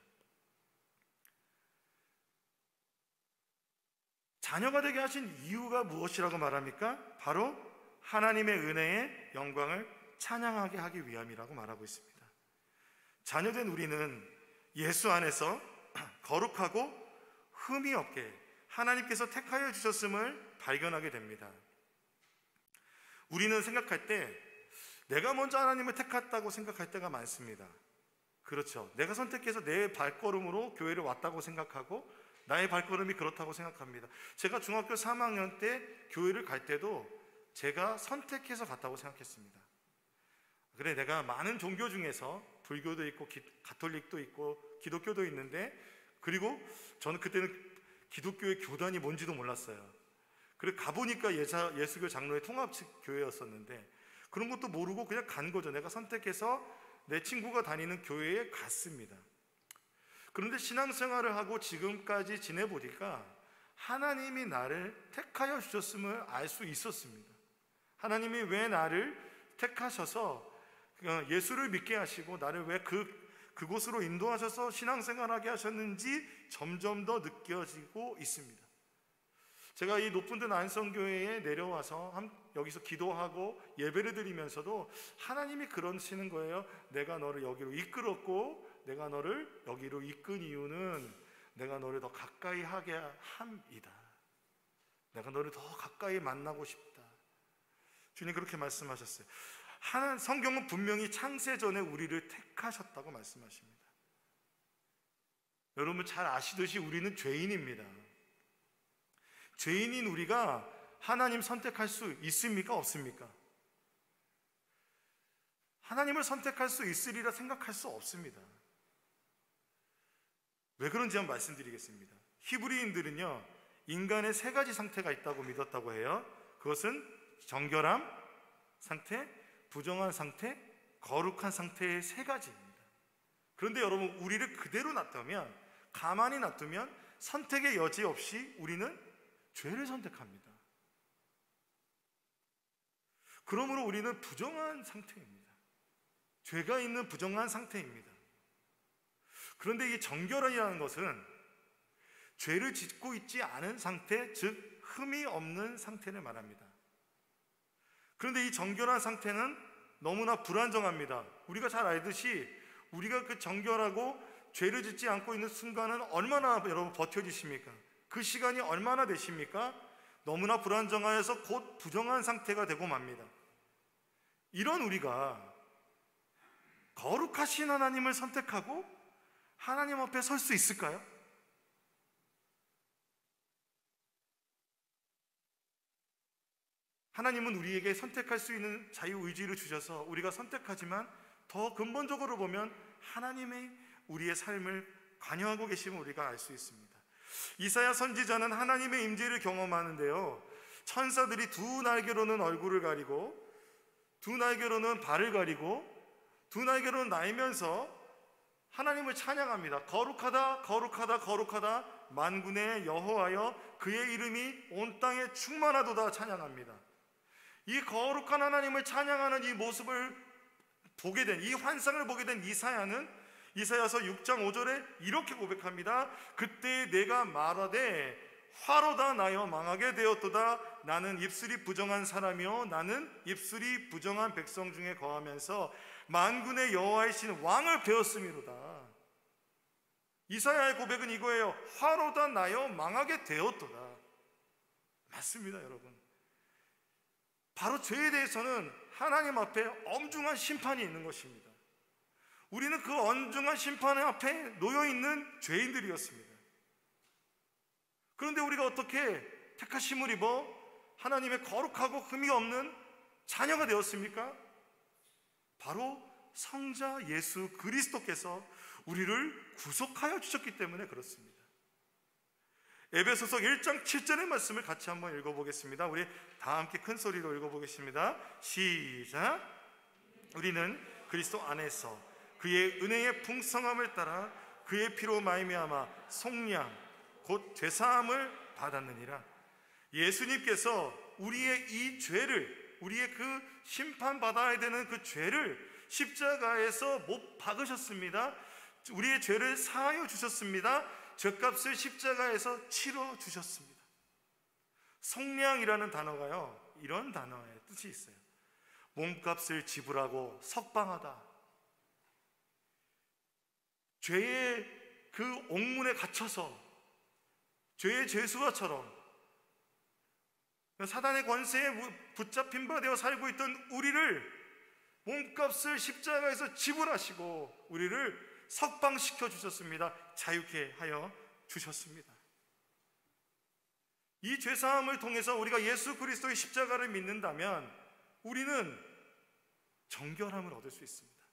자녀가 되게 하신 이유가 무엇이라고 말합니까? 바로 하나님의 은혜의 영광을 찬양하게 하기 위함이라고 말하고 있습니다. 자녀된 우리는 예수 안에서 거룩하고 흠이 없게 하나님께서 택하여 주셨음을 발견하게 됩니다. 우리는 생각할 때 내가 먼저 하나님을 택했다고 생각할 때가 많습니다. 그렇죠. 내가 선택해서 내 발걸음으로 교회를 왔다고 생각하고 나의 발걸음이 그렇다고 생각합니다. 제가 중학교 3학년 때 교회를 갈 때도 제가 선택해서 갔다고 생각했습니다. 그래, 내가 많은 종교 중에서 불교도 있고 가톨릭도 있고 기독교도 있는데, 그리고 저는 그때는 기독교의 교단이 뭔지도 몰랐어요. 그래 가보니까 예수교 장로의 통합교회였었는데 그런 것도 모르고 그냥 간 거죠. 내가 선택해서 내 친구가 다니는 교회에 갔습니다. 그런데 신앙생활을 하고 지금까지 지내보니까 하나님이 나를 택하여 주셨음을 알 수 있었습니다. 하나님이 왜 나를 택하셔서 예수를 믿게 하시고 나를 왜 그곳으로 인도하셔서 신앙생활하게 하셨는지 점점 더 느껴지고 있습니다. 제가 이 높은 데 안성교회에 내려와서 여기서 기도하고 예배를 드리면서도 하나님이 그러시는 거예요. 내가 너를 여기로 이끌었고 내가 너를 여기로 이끈 이유는 내가 너를 더 가까이 하게 함이다. 내가 너를 더 가까이 만나고 싶다. 주님 그렇게 말씀하셨어요. 성경은 분명히 창세전에 우리를 택하셨다고 말씀하십니다. 여러분 잘 아시듯이 우리는 죄인입니다. 죄인인 우리가 하나님 선택할 수 있습니까? 없습니까? 하나님을 선택할 수 있으리라 생각할 수 없습니다. 왜 그런지 한번 말씀드리겠습니다. 히브리인들은요, 인간의 세 가지 상태가 있다고 믿었다고 해요. 그것은 정결함 상태, 부정한 상태, 거룩한 상태의 세 가지입니다. 그런데 여러분, 우리를 그대로 놔두면, 가만히 놔두면 선택의 여지 없이 우리는 죄를 선택합니다. 그러므로 우리는 부정한 상태입니다. 죄가 있는 부정한 상태입니다. 그런데 이 정결이라는 것은 죄를 짓고 있지 않은 상태, 즉 흠이 없는 상태를 말합니다. 그런데 이 정결한 상태는 너무나 불안정합니다. 우리가 잘 알듯이 우리가 그 정결하고 죄를 짓지 않고 있는 순간은 얼마나 여러분 버텨지십니까? 그 시간이 얼마나 되십니까? 너무나 불안정하여서 곧 부정한 상태가 되고 맙니다. 이런 우리가 거룩하신 하나님을 선택하고 하나님 앞에 설 수 있을까요? 하나님은 우리에게 선택할 수 있는 자유의지를 주셔서 우리가 선택하지만 더 근본적으로 보면 하나님의 우리의 삶을 관여하고 계심을 우리가 알 수 있습니다. 이사야 선지자는 하나님의 임재를 경험하는데요, 천사들이 두 날개로는 얼굴을 가리고 두 날개로는 발을 가리고 두 날개로는 날면서 하나님을 찬양합니다. 거룩하다 거룩하다 거룩하다 만군의 여호와여 그의 이름이 온 땅에 충만하도다 찬양합니다. 이 거룩한 하나님을 찬양하는 이 모습을 보게 된, 이 환상을 보게 된 이사야는 이사야서 6장 5절에 이렇게 고백합니다. 그때 내가 말하되 화로다 나여 망하게 되었도다. 나는 입술이 부정한 사람이요 나는 입술이 부정한 백성 중에 거하면서 만군의 여호와이신 왕을 배웠음이로다. 이사야의 고백은 이거예요. 화로다 나여 망하게 되었도다. 맞습니다, 여러분. 바로 죄에 대해서는 하나님 앞에 엄중한 심판이 있는 것입니다. 우리는 그 엄중한 심판 앞에 놓여있는 죄인들이었습니다. 그런데 우리가 어떻게 택하심을 입어 하나님의 거룩하고 흠이 없는 자녀가 되었습니까? 바로 성자 예수 그리스도께서 우리를 구속하여 주셨기 때문에 그렇습니다. 에베소서 1장 7절의 말씀을 같이 한번 읽어보겠습니다. 우리 다 함께 큰 소리로 읽어보겠습니다. 시작. 우리는 그리스도 안에서 그의 은혜의 풍성함을 따라 그의 피로 말미암아 속량 곧 죄사함을 받았느니라. 예수님께서 우리의 이 죄를, 우리의 그 심판받아야 되는 그 죄를 십자가에서 못 박으셨습니다. 우리의 죄를 사하여 주셨습니다. 죄값을 십자가에서 치러 주셨습니다. 속량이라는 단어가요, 이런 단어의 뜻이 있어요. 몸값을 지불하고 석방하다. 죄의 그 옥문에 갇혀서 죄의 죄수와처럼 사단의 권세에 붙잡힌 바 되어 살고 있던 우리를 몸값을 십자가에서 지불하시고 우리를 석방시켜 주셨습니다. 자유케 하여 주셨습니다. 이 죄사함을 통해서 우리가 예수 그리스도의 십자가를 믿는다면 우리는 정결함을 얻을 수 있습니다.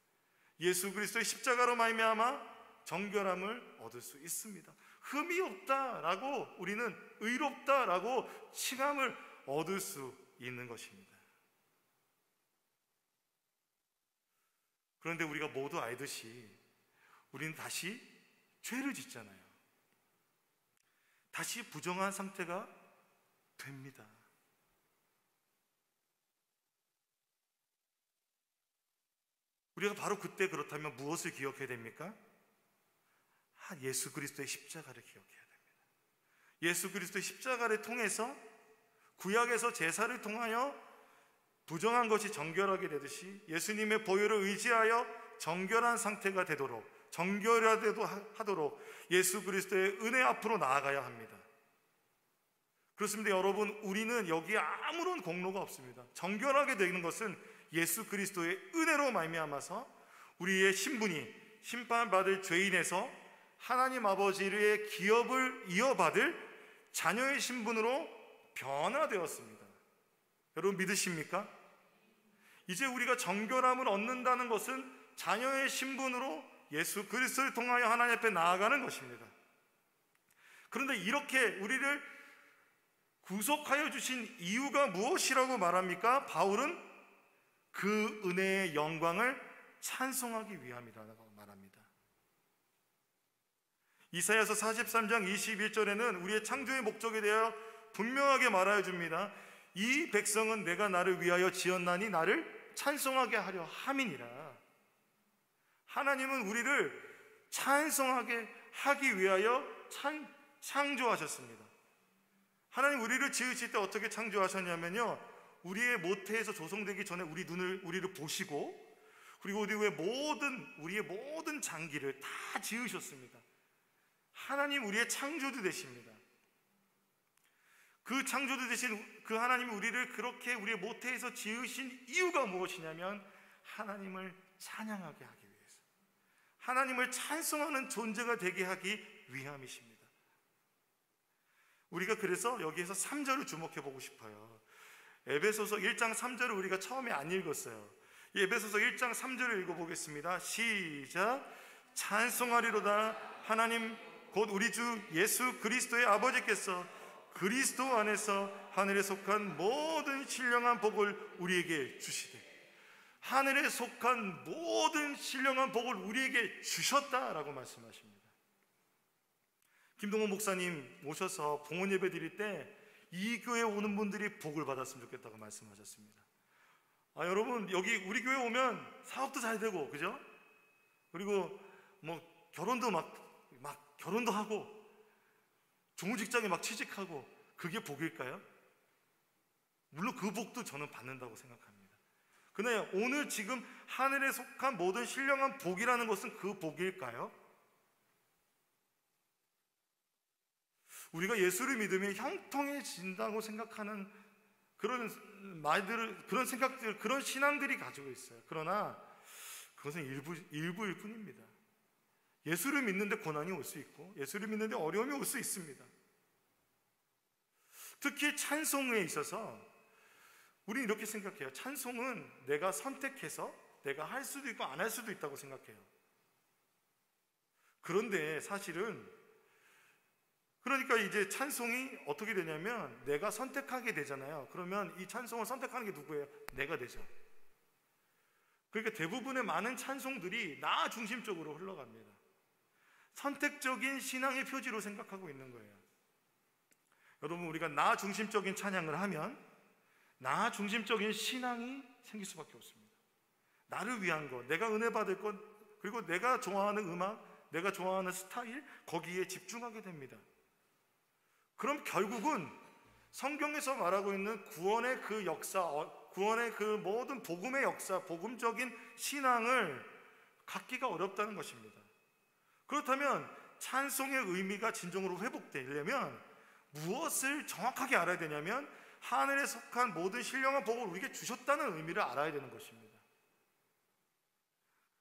예수 그리스도의 십자가로 말미암아 정결함을 얻을 수 있습니다. 흠이 없다라고, 우리는 의롭다라고 칭함을 얻을 수 있는 것입니다. 그런데 우리가 모두 알듯이 우리는 다시 죄를 짓잖아요. 다시 부정한 상태가 됩니다. 우리가 바로 그때 그렇다면 무엇을 기억해야 됩니까? 예수 그리스도의 십자가를 기억해야 됩니다. 예수 그리스도의 십자가를 통해서 구약에서 제사를 통하여 부정한 것이 정결하게 되듯이 예수님의 보혈을 의지하여 정결한 상태가 되도록, 정결하도록 예수 그리스도의 은혜 앞으로 나아가야 합니다. 그렇습니다. 여러분, 우리는 여기에 아무런 공로가 없습니다. 정결하게 되는 것은 예수 그리스도의 은혜로 말미암아서 우리의 신분이 심판받을 죄인에서 하나님 아버지의 기업을 이어받을 자녀의 신분으로 변화되었습니다. 여러분 믿으십니까? 이제 우리가 정결함을 얻는다는 것은 자녀의 신분으로 예수 그리스도를 통하여 하나님 앞에 나아가는 것입니다. 그런데 이렇게 우리를 구속하여 주신 이유가 무엇이라고 말합니까? 바울은 그 은혜의 영광을 찬송하기 위함이라고 말합니다. 이사야서 43장 21절에는 우리의 창조의 목적에 대하여 분명하게 말하여 줍니다. 이 백성은 내가 나를 위하여 지었나니 나를 찬송하게 하려 함이니라. 하나님은 우리를 찬송하게 하기 위하여 창조하셨습니다. 하나님 우리를 지으실 때 어떻게 창조하셨냐면요, 우리의 모태에서 조성되기 전에 우리를 보시고, 그리고 우리의 모든 장기를 다 지으셨습니다. 하나님 우리의 창조주 되십니다. 그 창조주 되신 그 하나님이 우리를 그렇게 우리의 모태에서 지으신 이유가 무엇이냐면 하나님을 찬양하게 하기 위해서, 하나님을 찬송하는 존재가 되게 하기 위함이십니다. 우리가 그래서 여기에서 3절을 주목해 보고 싶어요. 에베소서 1장 3절을 우리가 처음에 안 읽었어요. 이 에베소서 1장 3절을 읽어보겠습니다. 시작. 찬송하리로다 하나님 곧 우리 주 예수 그리스도의 아버지께서 그리스도 안에서 하늘에 속한 모든 신령한 복을 우리에게 주시되, 하늘에 속한 모든 신령한 복을 우리에게 주셨다라고 말씀하십니다. 김동원 목사님 모셔서 봉헌 예배 드릴 때 이 교회에 오는 분들이 복을 받았으면 좋겠다고 말씀하셨습니다. 여러분, 여기 우리 교회 오면 사업도 잘 되고, 그죠? 그리고 결혼도 결혼도 하고 좋은 직장에 취직하고, 그게 복일까요? 물론 그 복도 저는 받는다고 생각합니다. 그러나 오늘 지금 하늘에 속한 모든 신령한 복이라는 것은 그 복일까요? 우리가 예수를 믿으면 형통해진다고 생각하는 그런 말들을, 그런 생각들, 그런 신앙들이 가지고 있어요. 그러나 그것은 일부일 뿐입니다. 예수를 믿는데 고난이 올 수 있고, 예수를 믿는데 어려움이 올 수 있습니다. 특히 찬송에 있어서 우리는 이렇게 생각해요. 찬송은 내가 선택해서 내가 할 수도 있고 안 할 수도 있다고 생각해요. 그런데 사실은, 그러니까 이제 찬송이 어떻게 되냐면 내가 선택하게 되잖아요. 그러면 이 찬송을 선택하는 게 누구예요? 내가 되죠. 그러니까 대부분의 많은 찬송들이 나 중심적으로 흘러갑니다. 선택적인 신앙의 표지로 생각하고 있는 거예요. 여러분, 우리가 나 중심적인 찬양을 하면 나 중심적인 신앙이 생길 수밖에 없습니다. 나를 위한 것, 내가 은혜 받을 것, 그리고 내가 좋아하는 음악, 내가 좋아하는 스타일, 거기에 집중하게 됩니다. 그럼 결국은 성경에서 말하고 있는 구원의 그 역사, 구원의 그 모든 복음의 역사, 복음적인 신앙을 갖기가 어렵다는 것입니다. 그렇다면 찬송의 의미가 진정으로 회복되려면 무엇을 정확하게 알아야 되냐면 하늘에 속한 모든 신령한 복을 우리에게 주셨다는 의미를 알아야 되는 것입니다.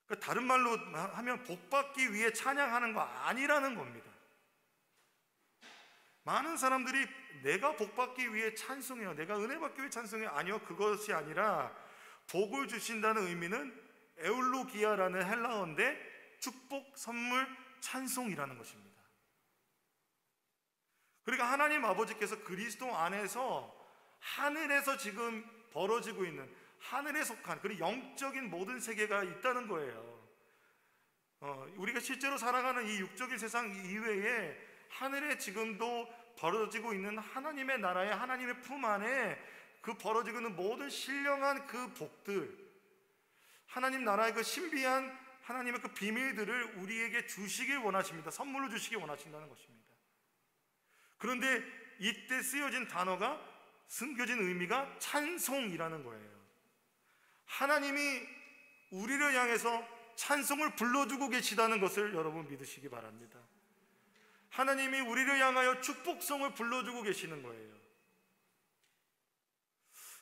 그러니까 다른 말로 하면 복받기 위해 찬양하는 거 아니라는 겁니다. 많은 사람들이 내가 복받기 위해 찬송해요, 내가 은혜 받기 위해 찬송해요. 아니요, 그것이 아니라 복을 주신다는 의미는 에울로기아라는 헬라어인데 축복, 선물, 찬송이라는 것입니다. 그러니까 하나님 아버지께서 그리스도 안에서 하늘에서 지금 벌어지고 있는 하늘에 속한 그리고 영적인 모든 세계가 있다는 거예요. 우리가 실제로 살아가는 이 육적인 세상 이외에 하늘에 지금도 벌어지고 있는 하나님의 나라의 하나님의 품 안에 그 벌어지고 있는 모든 신령한 그 복들, 하나님 나라의 그 신비한 하나님의 그 비밀들을 우리에게 주시길 원하십니다. 선물로 주시길 원하신다는 것입니다. 그런데 이때 쓰여진 단어가, 숨겨진 의미가 찬송이라는 거예요. 하나님이 우리를 향해서 찬송을 불러주고 계시다는 것을 여러분 믿으시기 바랍니다. 하나님이 우리를 향하여 축복성을 불러주고 계시는 거예요.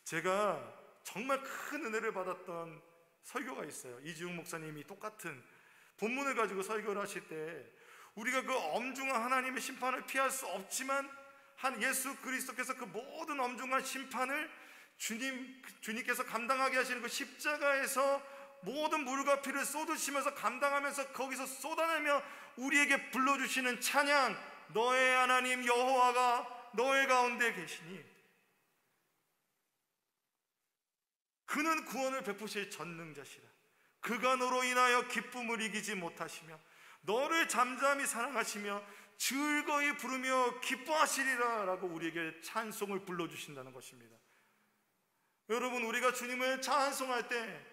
제가 정말 큰 은혜를 받았던 설교가 있어요. 이지웅 목사님이 똑같은 본문을 가지고 설교를 하실 때 우리가 그 엄중한 하나님의 심판을 피할 수 없지만 한 예수 그리스도께서 그 모든 엄중한 심판을 주님께서 감당하게 하시는 그 십자가에서 모든 물과 피를 쏟으시면서 감당하면서 거기서 쏟아내며 우리에게 불러주시는 찬양, 너의 하나님 여호와가 너의 가운데 계시니 그는 구원을 베푸실 전능자시라. 그가 너로 인하여 기쁨을 이기지 못하시며 너를 잠잠히 사랑하시며 즐거이 부르며 기뻐하시리라 라고 우리에게 찬송을 불러주신다는 것입니다. 여러분, 우리가 주님을 찬송할 때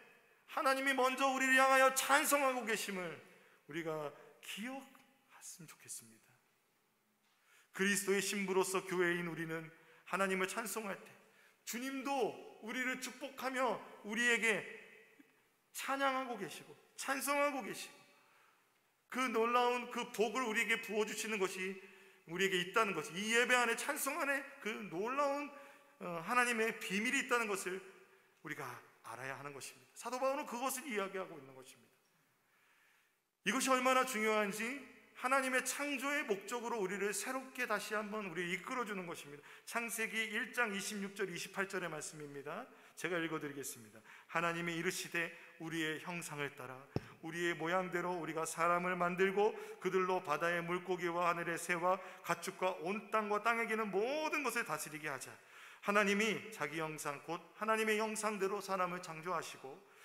하나님이 먼저 우리를 향하여 찬송하고 계심을 우리가 기억했으면 좋겠습니다. 그리스도의 신부로서 교회인 우리는 하나님을 찬송할 때 주님도 우리를 축복하며 우리에게 찬양하고 계시고 찬송하고 계시고 그 놀라운 그 복을 우리에게 부어주시는 것이 우리에게 있다는 것이, 이 예배 안에, 찬송 안에 그 놀라운 하나님의 비밀이 있다는 것을 우리가 알아야 하는 것입니다. 사도 바울은 그것을 이야기하고 있는 것입니다. 이것이 얼마나 중요한지 하나님의 창조의 목적으로 우리를 새롭게 다시 한번 우리를 이끌어주는 것입니다. 창세기 1장 26절 28절의 말씀입니다. 제가 읽어드리겠습니다. 하나님이 이르시되 우리의 형상을 따라 우리의 모양대로 우리가 사람을 만들고 그들로 바다의 물고기와 하늘의 새와 가축과 온 땅과 땅에 기는 모든 것을 다스리게 하자. 하나님이 자기 형상 곧 하나님의 형상대로 사람을 창조하시고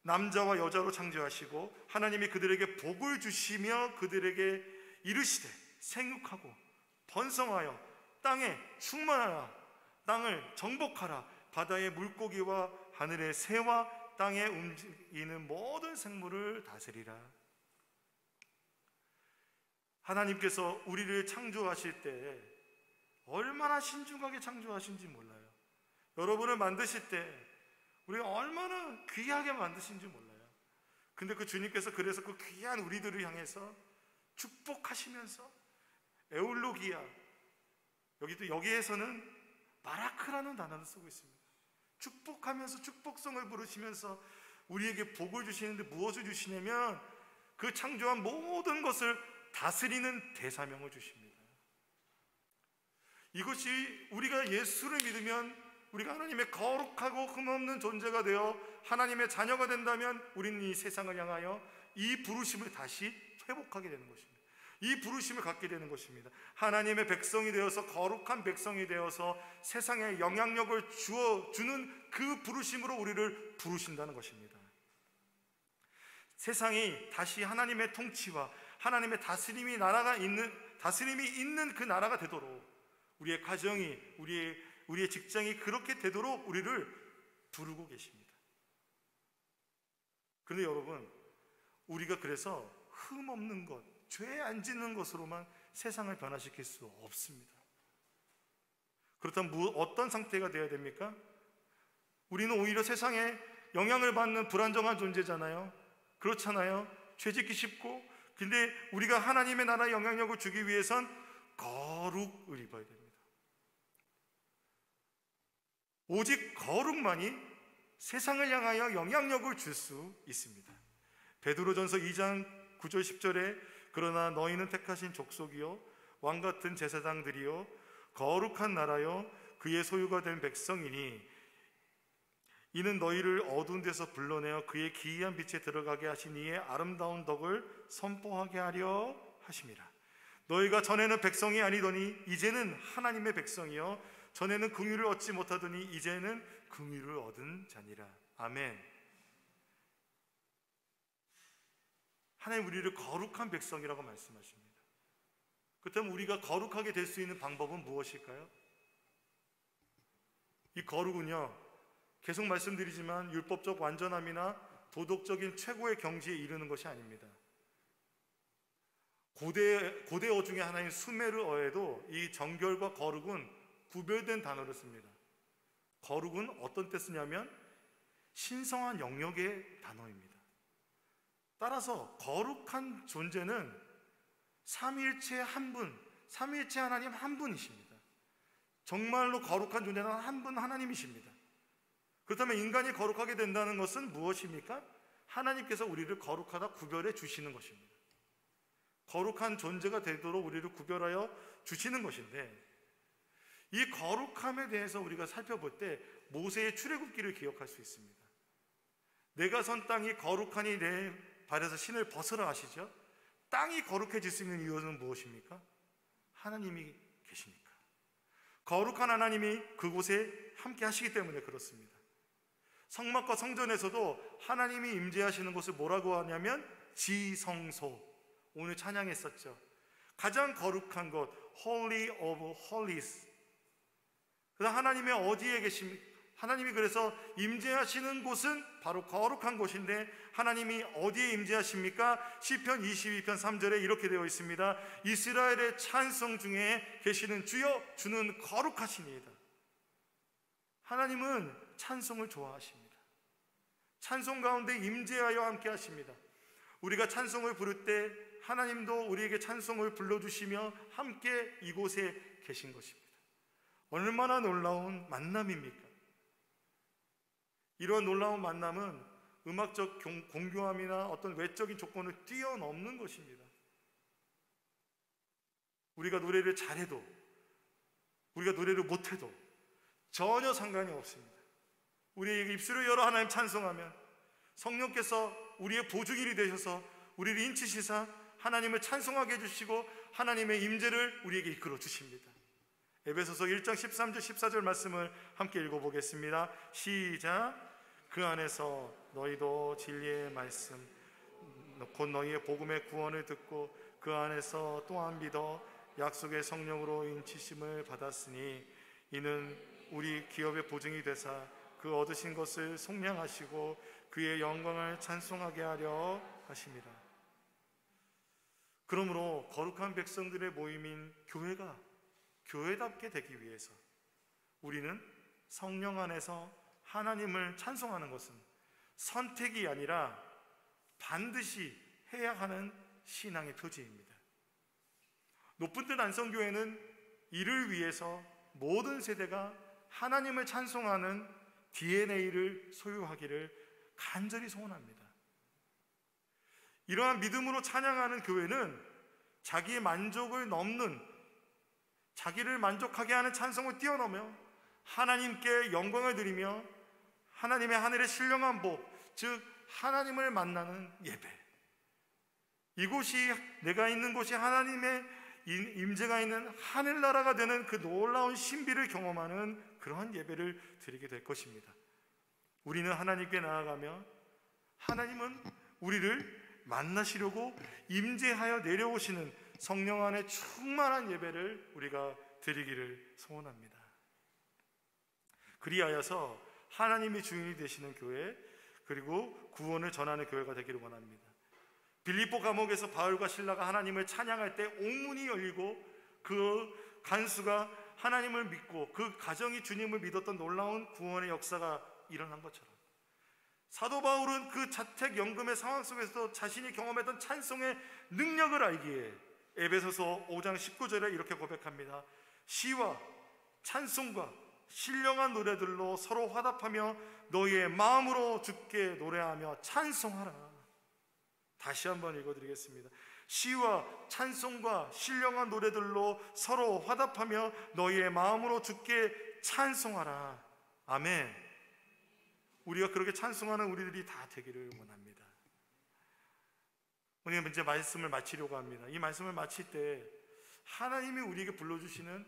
남자와 여자로 창조하시고 하나님이 그들에게 복을 주시며 그들에게 이르시되 생육하고 번성하여 땅에 충만하라. 땅을 정복하라. 바다의 물고기와 하늘의 새와 땅에 움직이는 모든 생물을 다스리라. 하나님께서 우리를 창조하실 때 얼마나 신중하게 창조하신지 몰라요. 여러분을 만드실 때 우리가 얼마나 귀하게 만드신지 몰라요. 근데 그 주님께서 그래서 그 귀한 우리들을 향해서 축복하시면서 에울로기아, 여기에서는 바라크라는 단어를 쓰고 있습니다. 축복하면서 축복성을 부르시면서 우리에게 복을 주시는데 무엇을 주시냐면 그 창조한 모든 것을 다스리는 대사명을 주십니다. 이것이 우리가 예수를 믿으면 우리가 하나님의 거룩하고 흠없는 존재가 되어 하나님의 자녀가 된다면 우리는 이 세상을 향하여 이 부르심을 다시 회복하게 되는 것입니다. 이 부르심을 갖게 되는 것입니다. 하나님의 백성이 되어서 거룩한 백성이 되어서 세상에 영향력을 주는 그 부르심으로 우리를 부르신다는 것입니다. 세상이 다시 하나님의 통치와 하나님의 다스림이 있는 그 나라가 되도록 우리의 가정이, 우리의 직장이 그렇게 되도록 우리를 부르고 계십니다. 그런데 여러분, 우리가 그래서 흠없는 것, 죄 안 짓는 것으로만 세상을 변화시킬 수 없습니다. 그렇다면 어떤 상태가 되어야 됩니까? 우리는 오히려 세상에 영향을 받는 불안정한 존재잖아요. 그렇잖아요. 죄 짓기 쉽고. 근데 우리가 하나님의 나라의 영향력을 주기 위해선 거룩을 입어야 됩니다. 오직 거룩만이 세상을 향하여 영향력을 줄 수 있습니다. 베드로전서 2장 9절 10절에 그러나 너희는 택하신 족속이요 왕같은 제사장들이요 거룩한 나라요 그의 소유가 된 백성이니 이는 너희를 어두운 데서 불러내어 그의 기이한 빛에 들어가게 하신 이의 아름다운 덕을 선포하게 하려 하심이라. 너희가 전에는 백성이 아니더니 이제는 하나님의 백성이요 전에는 긍휼을 얻지 못하더니 이제는 긍휼을 얻은 자니라. 아멘. 하나님 우리를 거룩한 백성이라고 말씀하십니다. 그렇다면 우리가 거룩하게 될 수 있는 방법은 무엇일까요? 이 거룩은요, 계속 말씀드리지만 율법적 완전함이나 도덕적인 최고의 경지에 이르는 것이 아닙니다. 고대어 중에 하나인 수메르어에도 이 정결과 거룩은 구별된 단어를 씁니다. 거룩은 어떤 때 쓰냐면 신성한 영역의 단어입니다. 따라서 거룩한 존재는 삼위일체 한 분, 삼위일체 하나님 한 분이십니다. 정말로 거룩한 존재는 한 분 하나님이십니다. 그렇다면 인간이 거룩하게 된다는 것은 무엇입니까? 하나님께서 우리를 거룩하다 구별해 주시는 것입니다. 거룩한 존재가 되도록 우리를 구별하여 주시는 것인데, 이 거룩함에 대해서 우리가 살펴볼 때 모세의 출애굽기를 기억할 수 있습니다. 내가 선 땅이 거룩하니 내 발에서 신을 벗으라 하시죠. 땅이 거룩해질 수 있는 이유는 무엇입니까? 하나님이 계시니까. 거룩한 하나님이 그곳에 함께 하시기 때문에 그렇습니다. 성막과 성전에서도 하나님이 임재하시는 곳을 뭐라고 하냐면 지성소. 오늘 찬양했었죠. 가장 거룩한 곳, Holy of Holies. 그래서 하나님이 어디에 계십니까? 하나님이 그래서 임재하시는 곳은 바로 거룩한 곳인데 하나님이 어디에 임재하십니까? 시편 22편 3절에 이렇게 되어 있습니다. 이스라엘의 찬송 중에 계시는 주여 주는 거룩하시니이다. 하나님은 찬송을 좋아하십니다. 찬송 가운데 임재하여 함께 하십니다. 우리가 찬송을 부를 때 하나님도 우리에게 찬송을 불러주시며 함께 이곳에 계신 것입니다. 얼마나 놀라운 만남입니까? 이런 놀라운 만남은 음악적 공교함이나 어떤 외적인 조건을 뛰어넘는 것입니다. 우리가 노래를 잘해도, 우리가 노래를 못해도 전혀 상관이 없습니다. 우리에게 입술을 열어 하나님 찬송하면 성령께서 우리의 보증인이 되셔서 우리를 인치시사 하나님을 찬송하게 해주시고 하나님의 임재를 우리에게 이끌어 주십니다. 에베소서 1장 13절 14절 말씀을 함께 읽어보겠습니다. 시작. 그 안에서 너희도 진리의 말씀 곧 너희의 복음의 구원을 듣고 그 안에서 또한 믿어 약속의 성령으로 인치심을 받았으니 이는 우리 기업의 보증이 되사 그 얻으신 것을 속량하시고 그의 영광을 찬송하게 하려 하심이라. 그러므로 거룩한 백성들의 모임인 교회가 교회답게 되기 위해서 우리는 성령 안에서 하나님을 찬송하는 것은 선택이 아니라 반드시 해야 하는 신앙의 표지입니다. 높은 뜻 안성교회는 이를 위해서 모든 세대가 하나님을 찬송하는 DNA를 소유하기를 간절히 소원합니다. 이러한 믿음으로 찬양하는 교회는 자기의 만족을 넘는, 자기를 만족하게 하는 찬송을 뛰어넘어 하나님께 영광을 드리며 하나님의 하늘의 신령한 복, 즉 하나님을 만나는 예배, 이곳이, 내가 있는 곳이 하나님의 임재가 있는 하늘나라가 되는 그 놀라운 신비를 경험하는 그러한 예배를 드리게 될 것입니다. 우리는 하나님께 나아가며 하나님은 우리를 만나시려고 임재하여 내려오시는 성령 안에 충만한 예배를 우리가 드리기를 소원합니다. 그리하여서 하나님이 주인이 되시는 교회, 그리고 구원을 전하는 교회가 되기를 원합니다. 빌립보 감옥에서 바울과 실라가 하나님을 찬양할 때 옥문이 열리고 그 간수가 하나님을 믿고 그 가정이 주님을 믿었던 놀라운 구원의 역사가 일어난 것처럼, 사도 바울은 그 자택 연금의 상황 속에서 자신이 경험했던 찬송의 능력을 알기에 에베소서 5장 19절에 이렇게 고백합니다. 시와 찬송과 신령한 노래들로 서로 화답하며 너희의 마음으로 주께 노래하며 찬송하라. 다시 한번 읽어드리겠습니다. 시와 찬송과 신령한 노래들로 서로 화답하며 너희의 마음으로 주께 찬송하라. 아멘. 우리가 그렇게 찬송하는 우리들이 다 되기를 원합니다. 오늘 이제 말씀을 마치려고 합니다. 이 말씀을 마칠 때 하나님이 우리에게 불러주시는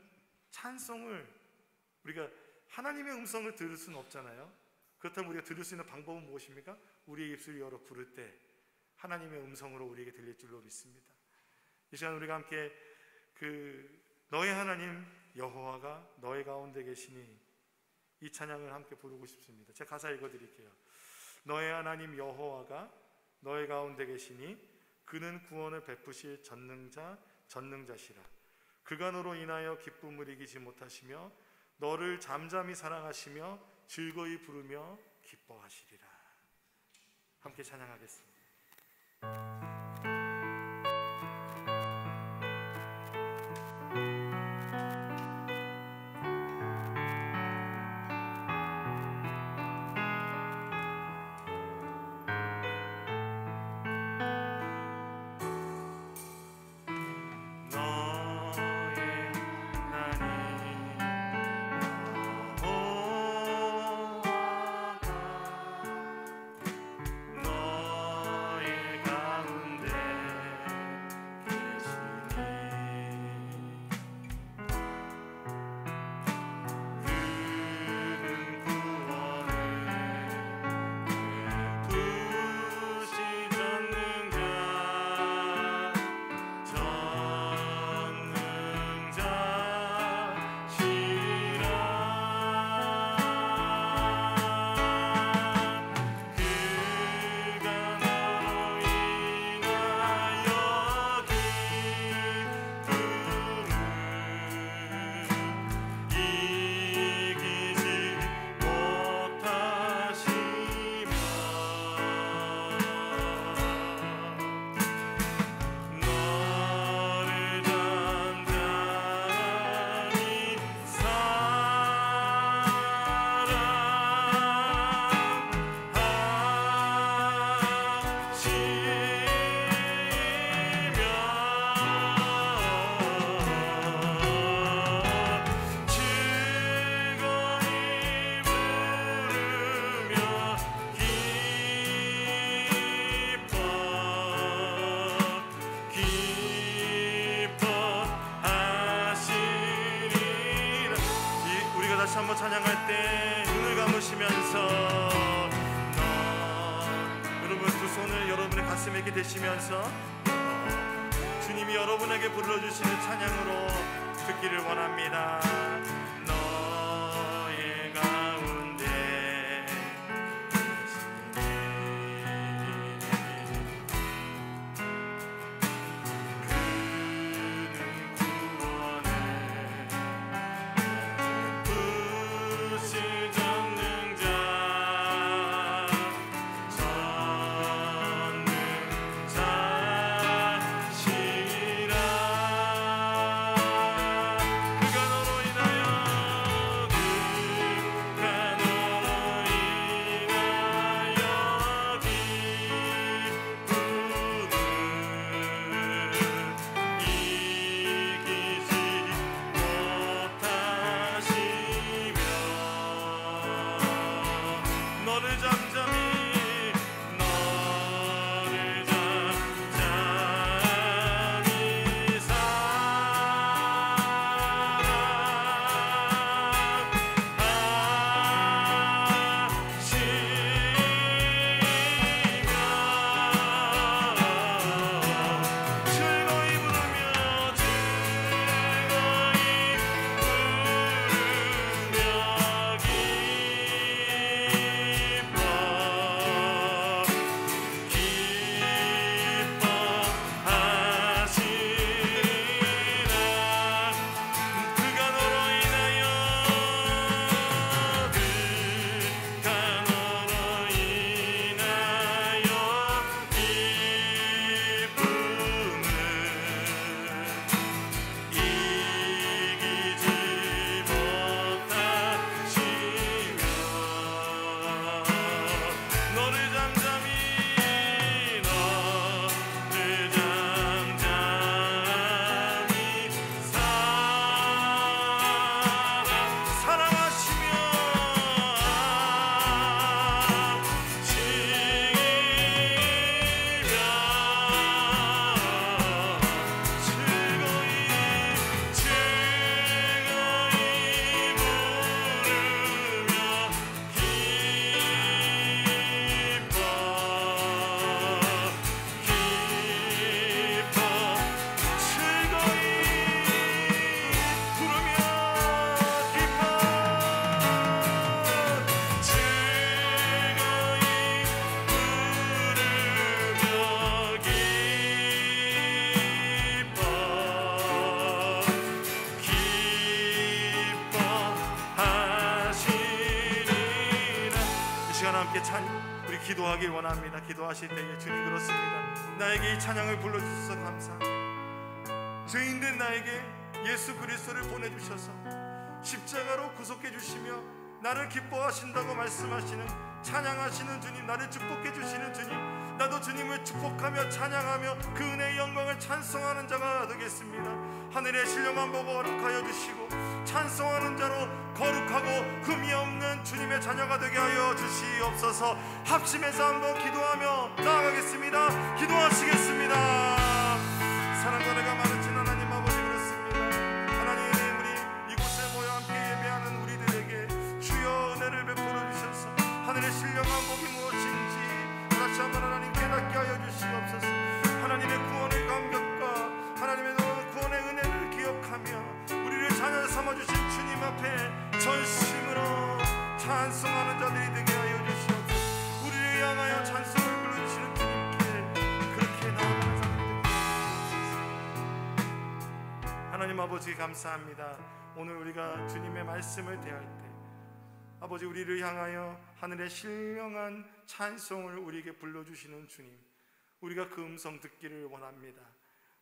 찬송을, 우리가 하나님의 음성을 들을 수는 없잖아요. 그렇다면 우리가 들을 수 있는 방법은 무엇입니까? 우리의 입술을 열어 부를 때 하나님의 음성으로 우리에게 들릴 줄로 믿습니다. 이 시간 우리가 함께 너의 하나님 여호와가 너의 가운데 계시니, 이 찬양을 함께 부르고 싶습니다. 제가 가사 읽어드릴게요. 너의 하나님 여호와가 너의 가운데 계시니 그는 구원을 베푸실 전능자시라. 그가 너로 인하여 기쁨을 이기지 못하시며 너를 잠잠히 사랑하시며 즐거이 부르며 기뻐하시리라. 함께 찬양하겠습니다. 한번 찬양할 때 눈을 감으시면서 여러분 두 손을 여러분의 가슴에 이렇게 대시면서 주님이 여러분에게 불러주시는 찬양으로 듣기를 원합니다. 너의 가운데 그는 구원을 부실 전능자 시간 함께 우리 기도하길 원합니다. 기도하실 때에 주님 그렇습니다. 나에게 이 찬양을 불러주셔서 감사합니다. 죄인된 나에게 예수 그리스도를 보내주셔서 십자가로 구속해 주시며 나를 기뻐하신다고 말씀하시는, 찬양하시는 주님, 나를 축복해 주시는 주님, 나도 주님을 축복하며 찬양하며 그 은혜의 영광을 찬송하는 자가 되겠습니다. 하늘의 신령한 보고 거룩하여 주시고 찬송하는 자로 거룩하고 흠이 없는 주님의 자녀가 되게 하여 주시옵소서. 합심해서 한번 기도하며 나아가겠습니다. 기도하시겠습니다. 사랑과 은혜가 많으신 하나님 아버지 그렇습니다. 하나님, 우리 이곳에 모여 함께 예배하는 우리들에게 주여 은혜를 베풀어 주셔서 하늘의 신령한 복이 무엇인지 다시 한번 하나님 깨닫게 하여 주시옵소서. 하나님의 구원의 감격과 하나님의 구원의 은혜를 기억하며 우리를 자녀 삼아주신 주님 앞에 전심으로 찬송하는 자들이 되게 하여 주시옵소서. 우리를 향하여 찬송을 불러주시는 주님께 그렇게 나아가는 자들이 되게 하여 주시옵소서. 하나님 아버지 감사합니다. 오늘 우리가 주님의 말씀을 대할 때 아버지, 우리를 향하여 하늘의 신령한 찬송을 우리에게 불러주시는 주님, 우리가 그 음성 듣기를 원합니다.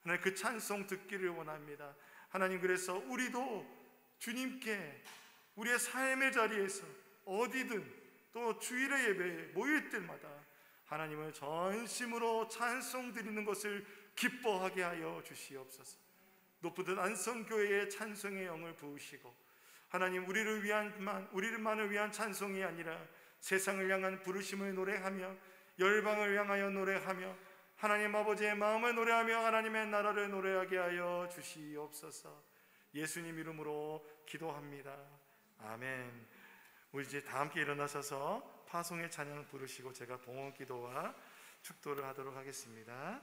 하나님, 그 찬송 듣기를 원합니다. 하나님, 그래서 우리도 주님께 우리의 삶의 자리에서 어디든 또 주일의 예배에 모일 때마다 하나님을 전심으로 찬송 드리는 것을 기뻐하게 하여 주시옵소서. 높은 안성교회의 찬송의 영을 부으시고 하나님, 우리만을 위한 찬송이 아니라 세상을 향한 부르심을 노래하며 열방을 향하여 노래하며 하나님 아버지의 마음을 노래하며 하나님의 나라를 노래하게 하여 주시옵소서. 예수님 이름으로 기도합니다. 아멘. 우리 이제 다 함께 일어나셔서 파송의 찬양 부르시고 제가 봉헌 기도와 축도를 하도록 하겠습니다.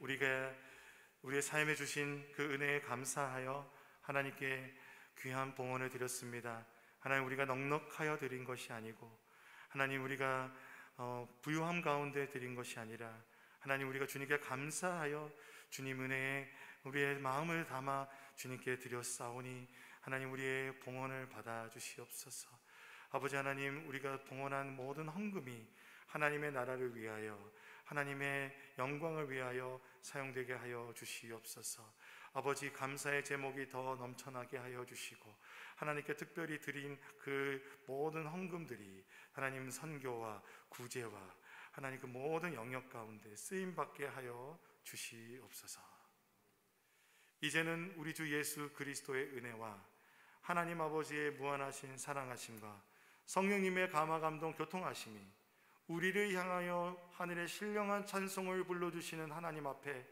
우리의 삶에 주신 그 은혜에 감사하여 하나님께 귀한 봉헌을 드렸습니다. 하나님, 우리가 넉넉하여 드린 것이 아니고, 하나님, 우리가 부유함 가운데 드린 것이 아니라, 하나님, 우리가 주님께 감사하여 주님 은혜에 우리의 마음을 담아 주님께 드렸사오니 하나님, 우리의 봉헌을 받아 주시옵소서. 아버지 하나님, 우리가 봉헌한 모든 헌금이 하나님의 나라를 위하여, 하나님의 영광을 위하여 사용되게 하여 주시옵소서. 아버지, 감사의 제목이 더 넘쳐나게 하여 주시고, 하나님께 특별히 드린 그 모든 헌금들이 하나님 선교와 구제와 하나님 그 모든 영역 가운데 쓰임받게 하여 주시옵소서. 이제는 우리 주 예수 그리스도의 은혜와 하나님 아버지의 무한하신 사랑하심과 성령님의 감화 감동 교통하심이 우리를 향하여 하늘의 신령한 찬송을 불러주시는 하나님 앞에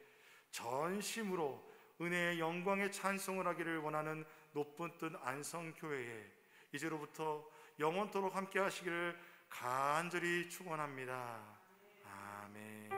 전심으로 은혜의 영광의 찬송을 하기를 원하는 높은 뜻 안성교회에 이제로부터 영원토록 함께 하시기를 간절히 축원합니다. 아멘.